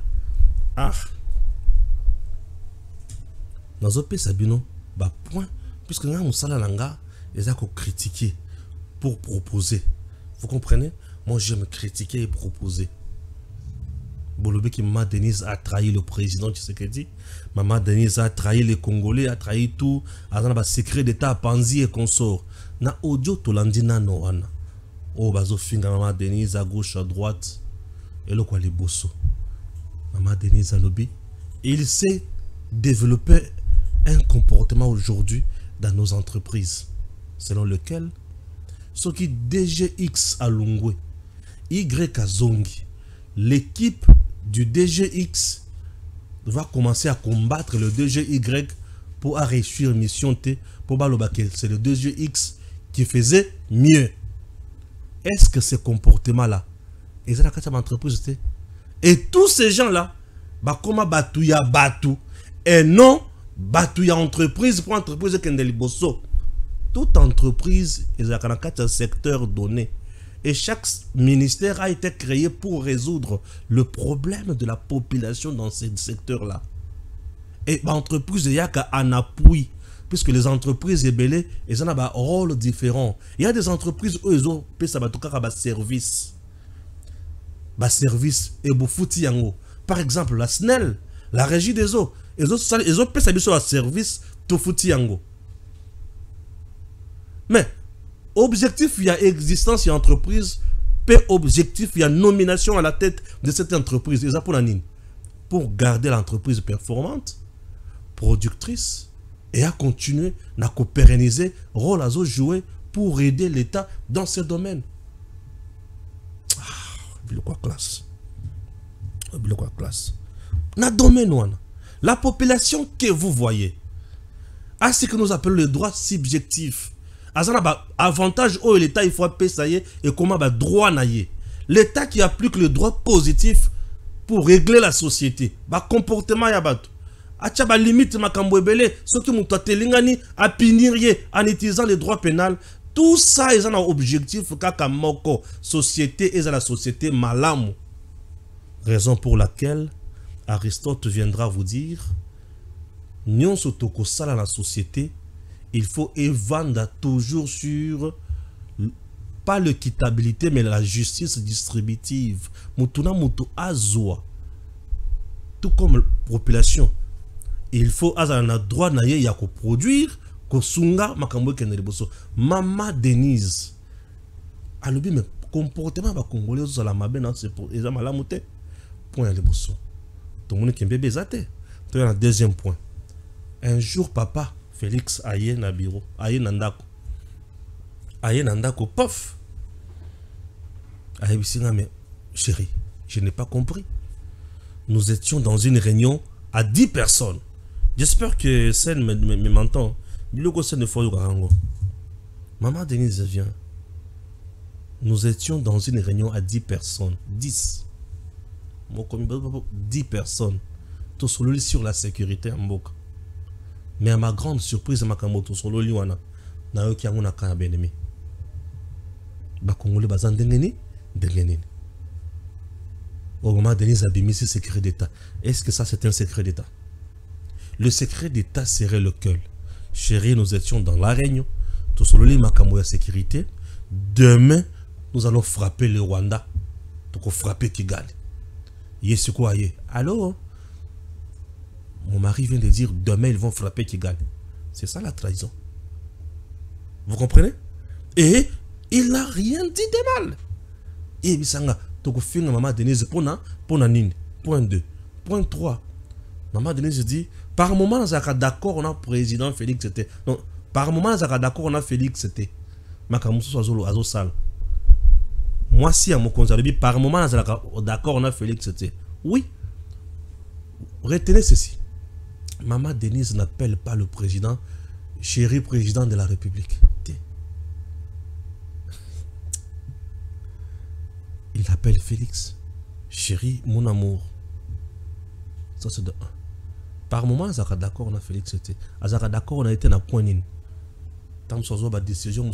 Nazo pe sabino ba point puisque nga musala langa les a critiqué pour proposer. Vous comprenez? Moi j'aime critiquer et proposer. Bolobé qui Maman Denise a trahi le président Tshisekedi. Maman Denise a trahi les Congolais, a trahi tout. A dans le secret d'état Panzi et consort. Na audio tolandina no ana. Oh bazo finga Maman Denise à gauche à droite. Et le quoi les bosso. Maman Denise a lobby. Il sait développer un comportement aujourd'hui dans nos entreprises. Selon lequel ce qui DGX à Lungwe, Y à Zongi, l'équipe du DGX va commencer à combattre le DGY pour réussir mission T pour Balobakel. C'est le DGX qui faisait mieux. Est-ce que ce comportement-là, ils ont la entreprise T? Et tous ces gens-là, bah comment batouya batou et non batouya entreprise pour entreprise Kendeli Bosso. Toute entreprise est dans un secteur donné. Et chaque ministère a été créé pour résoudre le problème de la population dans ce secteur-là. Et l'entreprise, il y a un appui. Puisque les entreprises ébélées, elles ont un rôle différent. Il y a des entreprises où ils ont un service. Un service et par exemple, la SNEL, la régie des eaux, ils ont un service tout fouti yango. Mais, objectif, il y a existence, il y a entreprise, objectif, il y a nomination à la tête de cette entreprise. Et ça pour la nine. Pour garder l'entreprise performante, productrice, et à continuer à pérenniser le rôle à jouer pour aider l'État dans ce domaine. Ah, quoi classe. Quoi classe. Dans le domaine, la population que vous voyez, à ce que nous appelons le droit subjectif. Avantage où l'État il faut payer et comment droit naïe. L'État qui applique le droit positif pour régler la société. Comportement yabato. Acha limite makambo ebele ce qui muto telingani à punir en utilisant le droit pénal. Tout ça est un objectif kaka moko société est la société malamu. Raison pour laquelle Aristote viendra vous dire Nyon sotoko sala la société, il faut évendre toujours sur pas l'équitabilité mais la justice distributive. Mutuna mutu azwa. Tout comme la population. Il faut azana droit naye ya ko produire ko sunga makambo kenele boso. Mama Denise. Alobi mais comportement ba congolais zo la mabe na c'est pour eza malamu te. Point le boso. Tout le monde qui bébé zate. Tu as un deuxième point. Un jour papa Félix aye na bureau, aye nandako. Aye nandako pof. Aye bisinga mais chérie, je n'ai pas compris. Nous étions dans une réunion à 10 personnes. J'espère que Sen m'entend. Dis-le Sen de Foyo Garango. Maman Denise vient. Nous étions dans une réunion à 10 personnes. 10. 10 personnes. Tout sur la sécurité en Mboka. Mais à ma grande surprise, ma kamoto solo liwana na yo ki anguna kana benemi. Ba Congolais bazan dengeni. Au moment de Denise abimisi secret d'État. Est-ce que ça c'est un secret d'État? Le secret d'État serait lequel? Chérie, nous étions dans la réunion. Tout solo li makambo ya sécurité. Demain, nous allons frapper le Rwanda. Donc frapper Kigali. Yes quoi aye. Allô? Mon mari vient de dire demain ils vont frapper Kigali. C'est ça la trahison. Vous comprenez? Et il n'a rien dit de mal. Et bisanga toko finga maman Denise pona nini. Point 2. Point 3. Maman Denise dit par moment on a d'accord on a président Félix c'était. Non, par moment on a d'accord on a Félix c'était. Makamuso soazolo azo sal. Moi si à mon conseil par moment on a d'accord on a Félix c'était. Oui. Retenez ceci. Maman Denise n'appelle pas le président chéri président de la République. Il appelle Félix chéri mon amour. Ça c'est de 1. Par moment, Azaka d'accord on a Félix c'était. Azaka d'accord on a été dans point nini. Tant que la décision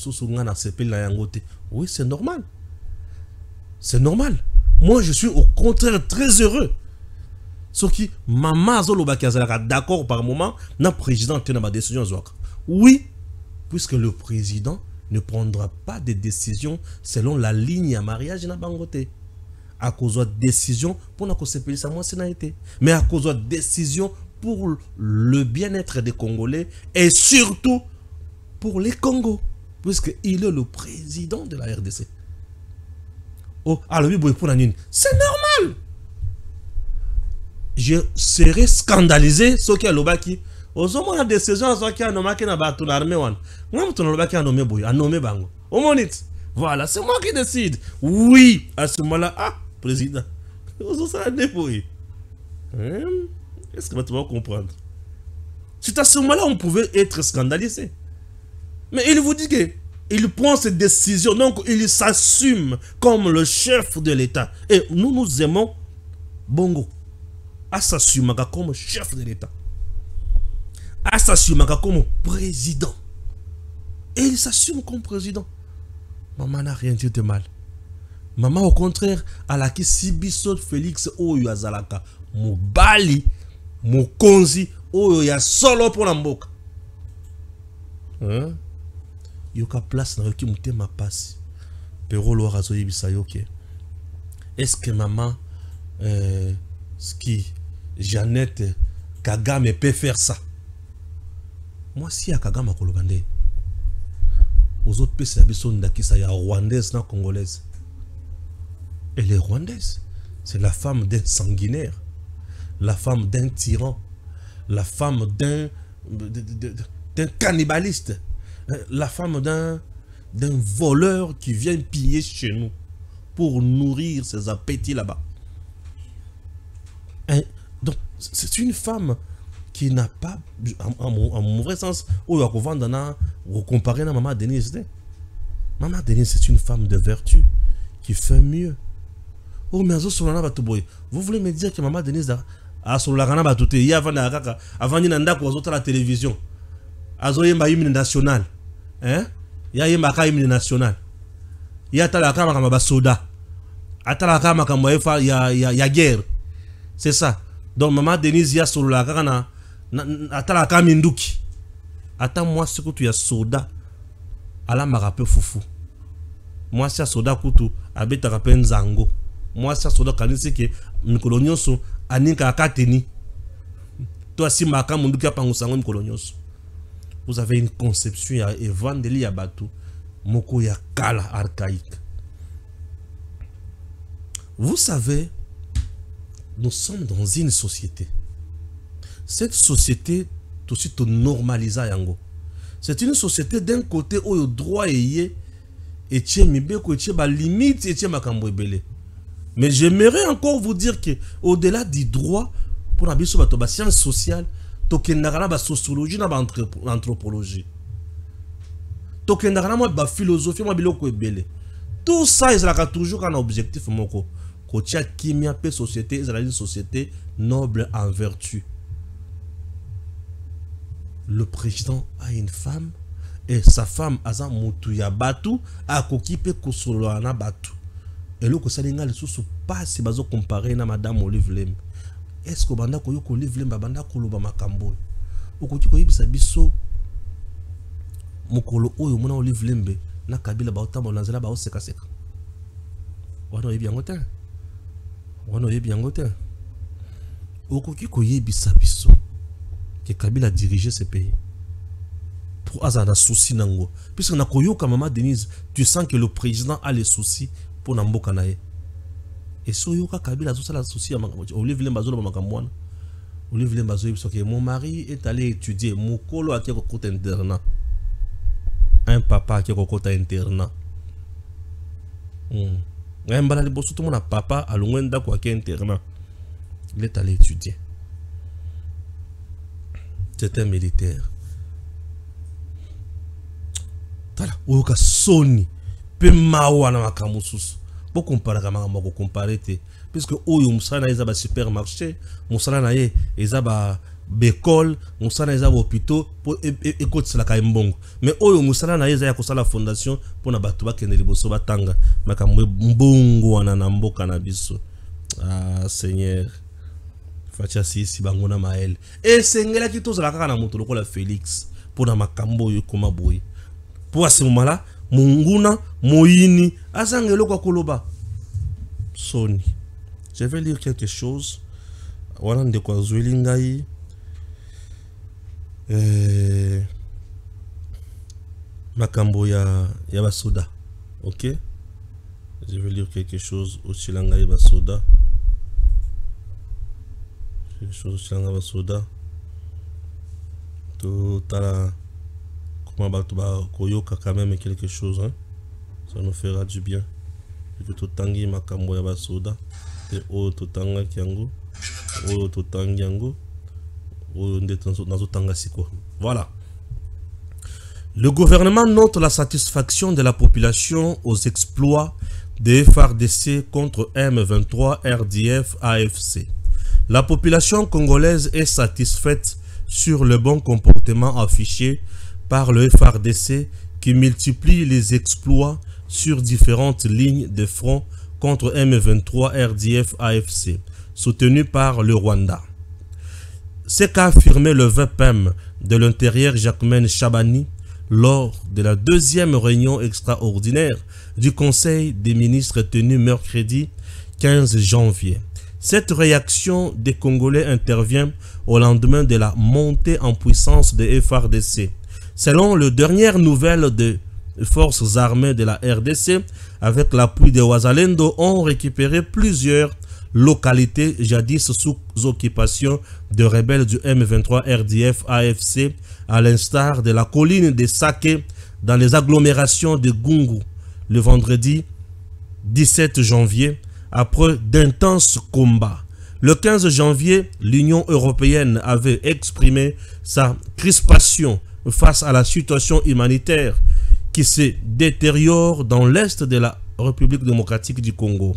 oui c'est normal. C'est normal. Moi je suis au contraire très heureux. Ce qui, maman d'accord par moment, le président tient ma décision. Oui, puisque le président ne prendra pas de décision selon la ligne à mariage na bangote. À cause de décision pour ne pas ça moi c'est été. Mais à cause de décision pour le bien-être des Congolais et surtout pour les Congos, puisque il est le président de la RDC. Oh, alors c'est normal. Je serais scandalisé ce qui est le baki. Aux hommes la décision ce qui a nommé qui n'a pas ton armée wan. Moi ton le baki a nommé boy, a nommé bango. Au monite. Voilà, c'est moi qui décide. Oui, à ce moment-là, ah, président. Aux ça la dépouille. Est-ce que tu vas comprendre? C'est à ce moment-là on pouvait être scandalisé. Mais il vous dit que il prend cette décision, donc il s'assume comme le chef de l'État. Et nous aimons Bongo. À s'assumer comme chef de l'État. À s'assumer comme président. Et il s'assume comme président. Maman n'a rien dit de mal. Maman au contraire, à la qui Sibiso Félix Oyo Azalaka, mon bali, mon konzi, Oyo ya solo pour la mboka. Hein? Yoka place na yoki mute ma passe. Pero lo razo yibisayoke. Est-ce que maman ski Jeannette Kagame peut faire ça? Moi si à Kagame à Kolobande. Aux autres pays c'est la ndaki ça ya rwandaise na congolaise. Elle est rwandaise. C'est la femme d'un sanguinaire, la femme d'un tyran, la femme d'un cannibaliste, la femme d'un voleur qui vient piller chez nous pour nourrir ses appétits là-bas. Donc, c'est une femme qui n'a pas, en mon vrai sens, où on comparer à Maman Denise. Maman Denise, c'est une femme de vertu qui fait mieux. Oh, mais vous voulez me dire que Maman Denise a sur la rana batute, il y a avant la télévision, azoyemba hymne national, hein? Il y a hymne national, il y a la kama soda, atala kama kama il y a guerre, c'est ça. Donc Maman Denise ya sur la rana, atala kama induki, attends moi ce que tu as soda, ala marape foufou, moi c'est soda kutu, abeta rapen zango. Moi, ça soda kanisi que mikolonyoso aninka akateni. Toi si maka munduki apangusango mikolonyoso. Vous avez une conception ya evangeli ya batu moko ya kala archaïque. Vous savez, nous sommes dans une société. Cette société aussi to normalisa yango. C'est une société d'un côté où le droit est et tient mibeko et tient ba limite et tient makambo ebele. Mais j'aimerais encore vous dire que au-delà du droit, pour la science sociale, la sociologie, l'anthropologie, la philosophie, tout ça, il y a toujours un objectif. La société est une société noble en vertu. Le président a une femme et sa femme a a kokipe kosolana batu. Et là, ça n'est pas si bazo comparé na madame Olive Lembe. Est-ce que banda ko yoko Olive Lembe banda ko loba makambo? Okoti ko yibisa biso mukolo oyo mona Olive Lembe na Kabila ba otamba lanzela ba oseka seka. Wana yebi yangote. Wana yebi yangote. Okoti ko yibisa biso que Kabila dirigeait ce pays. Pour azana souci nango. Puisque na koyoka Maman Denise, tu sens que le président a les soucis pour Namboka nae. Et so yoka Kabila zo sala souci Olive Lembe zo ba makamwana. Olive Lembe zo yebso que mon mari est allé étudier mukolo aki ko kota internat. Un papa qui ko kota internat. Ngamba li boso tout mon papa alongwenda ko aki internat. Il est allé étudier. C'est un militaire. Tala oyoka soni pe mawa na makamususu. Pour comparer à comparer puisque oyo musala na ba supermarché, musala na ye ezaba bécole, musala ezaba hôpital pour écoute la kaimbongo. Mais oyo musala na ye ya ko sala fondation pour na batu ba kende liboso batanga makambo mbongo wana na mboka na biso. Ah Seigneur. Facha si bangona mael. Et sengela ki tozala kaka na moto lokola Félix pour na makambo yo koma boy. Pour à ce moment-là, Munguna, Moïni, Azangelo Koloba. Sony. Je vais lire quelque chose. Voilà de quoi Zuelingaï. Makambo ya Basoda. Ok? Je vais lire quelque chose au Chilangaï Basoda. Quelque chose au Chilangaï Basoda. Tout à la. Koyoka quand même quelque chose, hein? Ça nous fera du bien. Que tout tangi makambo ya basoda et o to tanga kiango o to tangiango o ndetanzo nazo tanga siko. Voilà. Le gouvernement note la satisfaction de la population aux exploits des FARDC contre M23, RDF, AFC. La population congolaise est satisfaite sur le bon comportement affiché par le FARDC qui multiplie les exploits sur différentes lignes de front contre M23, RDF, AFC, soutenu par le Rwanda. C'est qu'a affirmé le VPM de l'Intérieur Jacquemain Chabani lors de la deuxième réunion extraordinaire du Conseil des ministres tenue mercredi 15 janvier. Cette réaction des Congolais intervient au lendemain de la montée en puissance des FARDC. Selon les dernières nouvelles de forces armées de la RDC, avec l'appui des Wazalendo, ont récupéré plusieurs localités jadis sous occupation de rebelles du M23 RDF AFC, à l'instar de la colline de Sake dans les agglomérations de Gungu. Le vendredi 17 janvier, après d'intenses combats. Le 15 janvier, l'Union européenne avait exprimé sa crispation face à la situation humanitaire qui se détériore dans l'est de la République démocratique du Congo.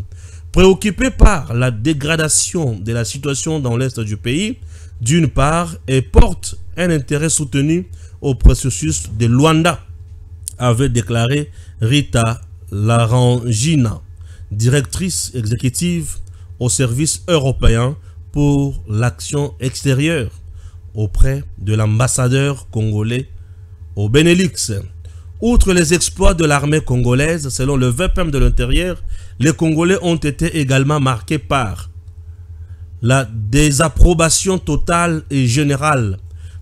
Préoccupée par la dégradation de la situation dans l'est du pays, d'une part, et porte un intérêt soutenu au processus de Luanda, avait déclaré Rita Larangina, directrice exécutive au service européen pour l'action extérieure auprès de l'ambassadeur congolais au Benelux. Outre les exploits de l'armée congolaise, selon le VPM de l'Intérieur, les Congolais ont été également marqués par la désapprobation totale et générale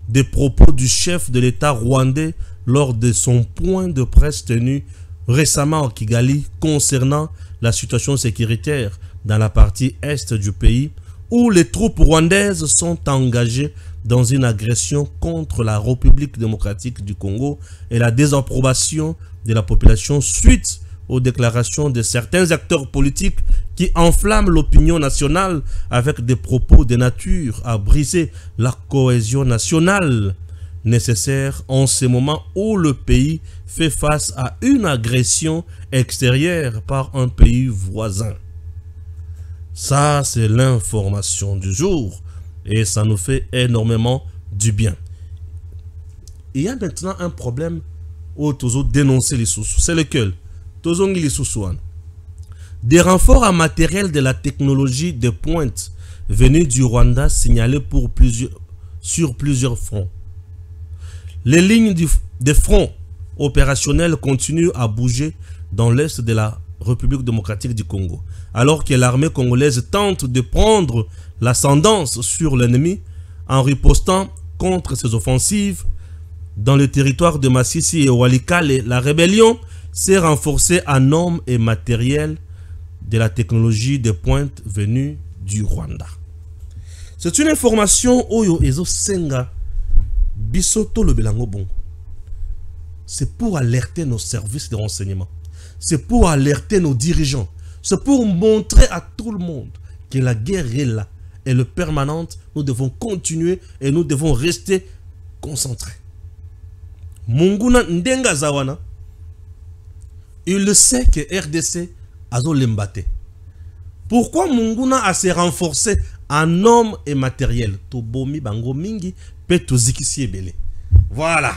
des propos du chef de l'État rwandais lors de son point de presse tenu récemment à Kigali concernant la situation sécuritaire dans la partie est du pays, où les troupes rwandaises sont engagées dans une agression contre la République démocratique du Congo, et la désapprobation de la population suite aux déclarations de certains acteurs politiques qui enflamment l'opinion nationale avec des propos de nature à briser la cohésion nationale nécessaire en ce moment où le pays fait face à une agression extérieure par un pays voisin. Ça, c'est l'information du jour et ça nous fait énormément du bien. Il y a maintenant un problème où Tozo dénoncer les sous. C'est lequel? Tozo les sous. Des renforts en matériel de la technologie de pointe venus du Rwanda signalés sur plusieurs fronts. Les lignes de front opérationnels continuent à bouger dans l'est de la République démocratique du Congo, alors que l'armée congolaise tente de prendre l'ascendance sur l'ennemi en ripostant contre ses offensives. Dans le territoire de Massissi et Walikale, la rébellion s'est renforcée en hommes et matériel de la technologie de pointe venue du Rwanda. C'est une information Oyo Ezo Senga Bisoto le Belango Bongo. C'est pour alerter nos services de renseignement. C'est pour alerter nos dirigeants. C'est pour montrer à tout le monde que la guerre est là. Elle est permanente. Nous devons continuer et nous devons rester concentrés. Munguna Ndenga Zawana, il le sait que RDC a l'embatté. Pourquoi Munguna a se renforcé en hommes et matériel? Tobomi bango mingi pe tozikisi ebele. Voilà.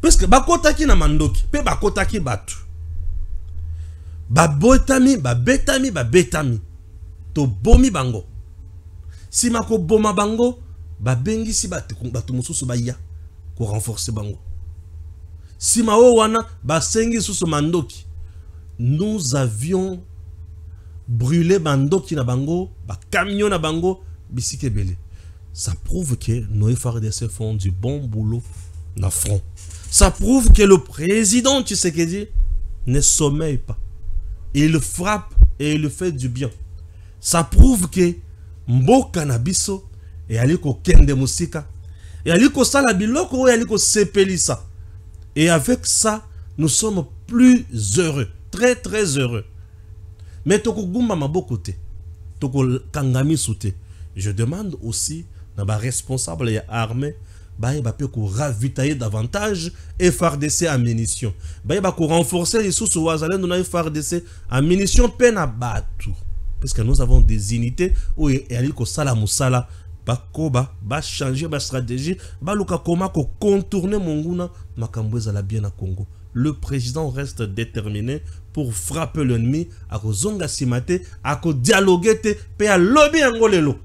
Parce que bakotaki na mandoki pe bakotaki batu. Babotami, babetami. Tobomi bango. Si mako boma bango, babengi si batu mususu baya ko renforcer bango. Si mao wana basengi susu mandoki. Nous avions brûlé bandoki na bango, ba camion na bango, bisike belé. Ça prouve que nos FARDC font du bon boulot na front. Ça prouve que le président Tshisekedi ne sommeille pas. Il frappe et il fait du bien. Ça prouve que Mboka na biso et aliko kende musika et aliko sala biloko et aliko sepelisa. Et avec ça, nous sommes plus heureux. Très très heureux. Mais toko gumba mabokote, toko kangami soute. Je demande aussi dans ma responsable et armée, bah peut ravitailler davantage FARDC à munitions. Bah renforcer les sous Wazalendo dans la FARDC à munitions peine à battre. Parce que nous avons des unités où il y a ko sala musala, ba koba, ba changer ba stratégie, ba luka koma ko contourner monguna makambweza la bien à Congo. Le président reste déterminé pour frapper l'ennemi, à zonga simate, à dialoguer pe à lobby angolelo.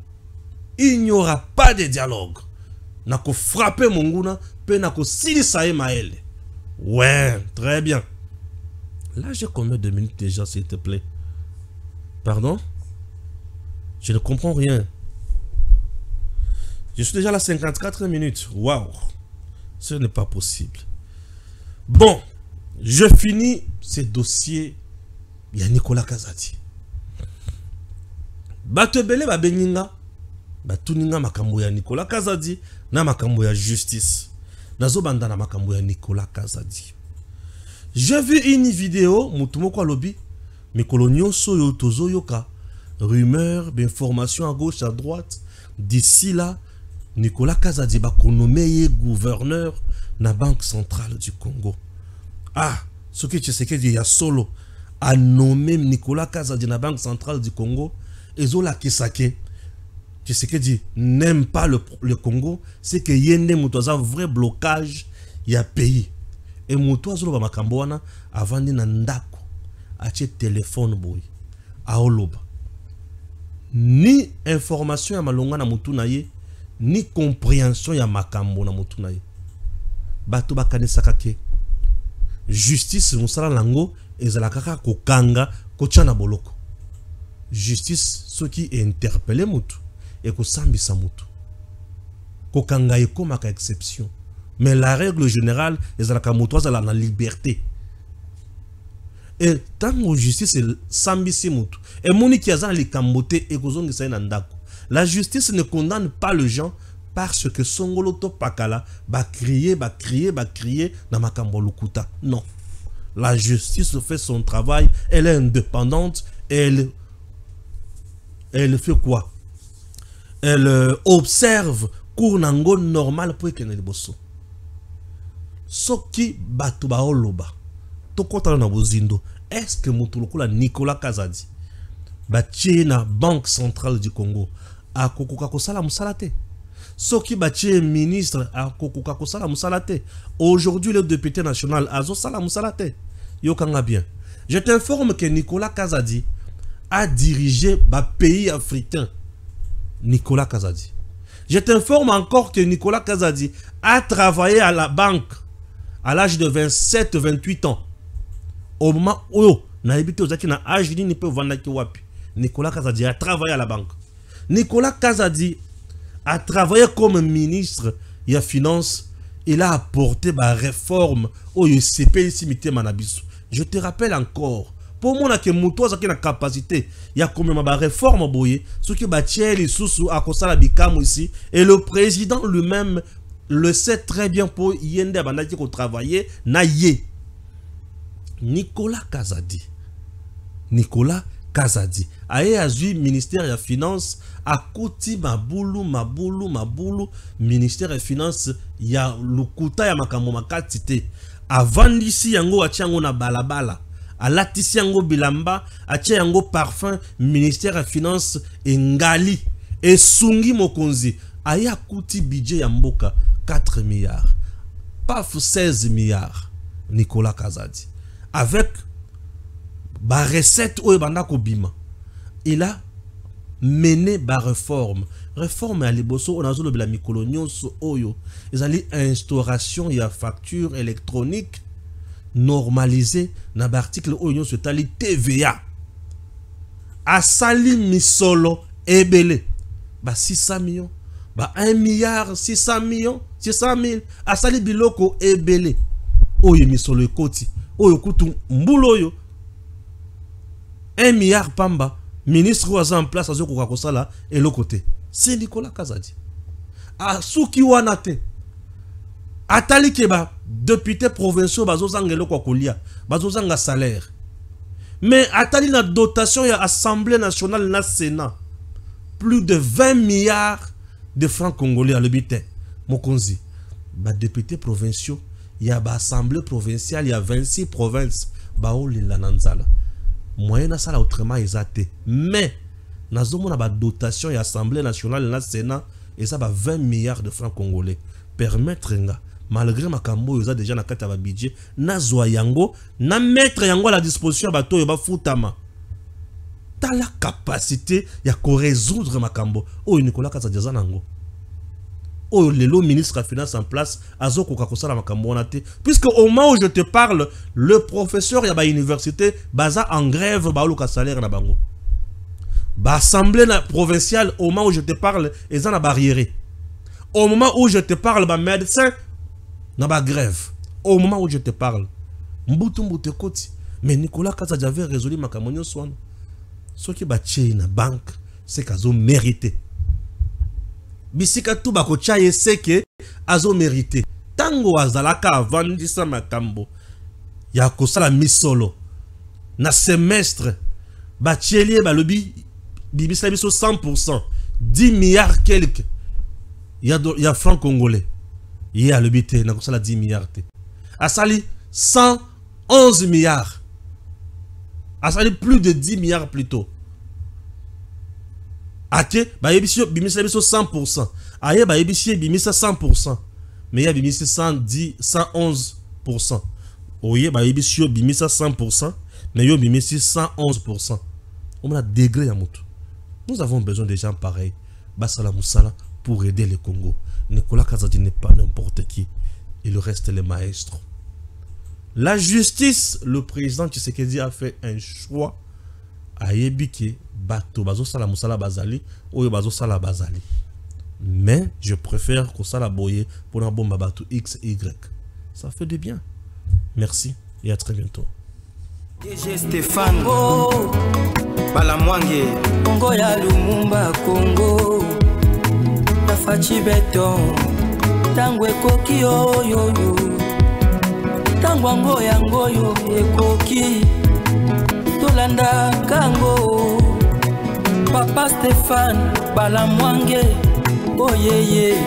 Il n'y aura pas de dialogue. Nako frapper monguna, pe nako silisa maele. Ouais, très bien. Là, j'ai combien de minutes déjà, s'il te plaît? Pardon? Je ne comprends rien. Je suis déjà à la 54 minutes. Waouh. Ce n'est pas possible. Bon. Je finis ce dossier. Il y a Nicolas Kazadi. Batebele ba beninga. Batuninga makambo ya Nicolas Kazadi. Na makambo ya justice. Nazo banda na makambo ya Nicolas Kazadi. J'ai vu une vidéo. Mutumoko lobby. Mikolo nyonso yo tozo yoka. Rumeur, d'informations à gauche, à droite. D'ici là, Nicolas Kazadi va nommé gouverneur de la Banque centrale du Congo. Ah, ce que tu sais que il y a solo a nommé Nicolas Kazadi de la Banque centrale du Congo. Et Zola Kisake, tu sais que dit n'aime pas le Congo, c'est que y a un vrai blocage, il y a pays. Et Moutoua Zolo Makamboana avant de Nandako, a téléphone boy, a Oloba. Ni information ya malonga na mutu na ye, ni compréhension ya makambo na mutu na ye. Bato bakanisaka ke justice musala lango ezala kaka kokanga kotia boloko. Justice ce qui est interpellé mutu et ko sambisa mutu. Kokanga ekomaka exception. Mais la règle générale ezala ka mutu azala na liberté. Et tant que justice est sambisi mutu et moni qui a les kambote et kozongi sa ndako. La justice ne condamne pas les gens parce que Songolo to pakala ba crier na makambo lukuta. Non. La justice fait son travail, elle est indépendante, elle fait quoi? Elle observe cours nango normal pour que ne bosso. Soki batu ba oloba. Est-ce que Moutouloukoula Nicolas Kazadi Batie na Banque centrale du Congo a kokuka kosala musalate? Soki Batie ministre a kokuka kosala musalate? Aujourd'hui le député national azo sala musalate? Yokanga bien. Je t'informe que Nicolas Kazadi a dirigé le pays africain. Nicolas Kazadi. Je t'informe encore que Nicolas Kazadi a travaillé à la banque à l'âge de 27-28 ans. Au moment où Nicolas Kazadi a travaillé à la banque. Nicolas Kazadi a travaillé comme ministre de la Finance. Il a apporté la réforme au CP. Je te rappelle encore, pour moi, que Moutoua a la capacité, il y a comme une réforme, ce qui est sous à Kosala Bikam ici, et le président lui-même le sait très bien pour Yende Abandaki ko travailler na ye. Nicolas Kazadi aye azui ministère de finance a koti mabulu ministère de finance ya lukuta ya makambo makatite avant d'ici yango atiango na balabala alatisi yango bilamba atia yango parfum ministère de finance engali esungi mokonzi aye akuti budget ya mboka 4 milliards paf 16 milliards. Nicolas Kazadi avec ba recette ou banda kobima, il a mené ba réforme à liboso on a zolo la mikolonio so oyo ils allaient instauration ya facture électronique normalisée na ba article oyo so tali TVA asali misolo ebele ba 600 millions ba 1 milliard 600 millions 600 000 asali biloko ebele oyo misolo ekoti oyo kutu mbulo oyo 1 milliard pamba ministre oyo en place azo koka kosala et le côté c'est Nicolas Kazadi a suki wana te atali keba député provinciaux bazozanga eloko kolia bazozanga salaire mais atali na dotation ya assemblée nationale na sénat plus de 20 milliards de francs congolais à l'habité mokonzi ba député provinciaux ya ba assemblée provinciale ya 26 provinces ba olila nanzala moyen na sala autrement ezate mais nazomona ba dotation ya assemblée nationale na sénat et ça ba 20 milliards de francs congolais permettre nga malgré makambo yoza déjà na kata ba budget na zwa yango na mettre yango à la disposition ba to ba futama ta la capacité ya ko résoudre makambo o Nicolas Kazadi zanango o lelo ministre de finance en place azoko kakosala makambo na te puisque au moment où je te parle le professeur ya ba université baza en grève ba oluka salaire na bango ba assemblée provinciale au moment où je te parle eza na barrière au moment où je te parle ba médecin na ba grève au moment où je te parle Mbutu koti. Mais Nicolas Kazadi avait résolu ma camonio swan. Ce qui batché na banque, c'est qu'ils ont mérité. Bisika tout bako chaye c'est que azo mérité. Tango azalaka avandi sa makambo. Ya kosala misolo. Na semestre, batchelie balobi bibisa biso 100%. 10 milliards quelques. Il y a francs congolais. Il y a le bité, na kosala 10 milliards. Asali 111 milliards. Asali plus de 10 milliards plutôt. Ake, ba yebisio bimisa biso 100%. Aye ba yebisio bimisa 100%. Mais ya bimisa 111%. Oye ba yebisio bimisa 100%. Mais yo bimisa 111%. On a degré ya mutu. Nous avons besoin de gens pareils. Basala Moussala pour aider le Congo. Nicolas Kazadi n'est pas n'importe qui. Il reste le maestro. La justice, le président Tshisekedi a fait un choix à Yebike Bato Bazo Sala Moussala Bazali ou Bazo Sala Bazali. Mais je préfère que ça la boye pour un bon Babatou XY. Ça fait du bien. Merci et à très bientôt. DG Stéphane Balamwange Congo ya Lumumba Congo Tafachi Beton Tangwe Koki yo Tangwango yango yo ekoki Tolanda kango Papa Stéphane Balamwange Oh yeah yeah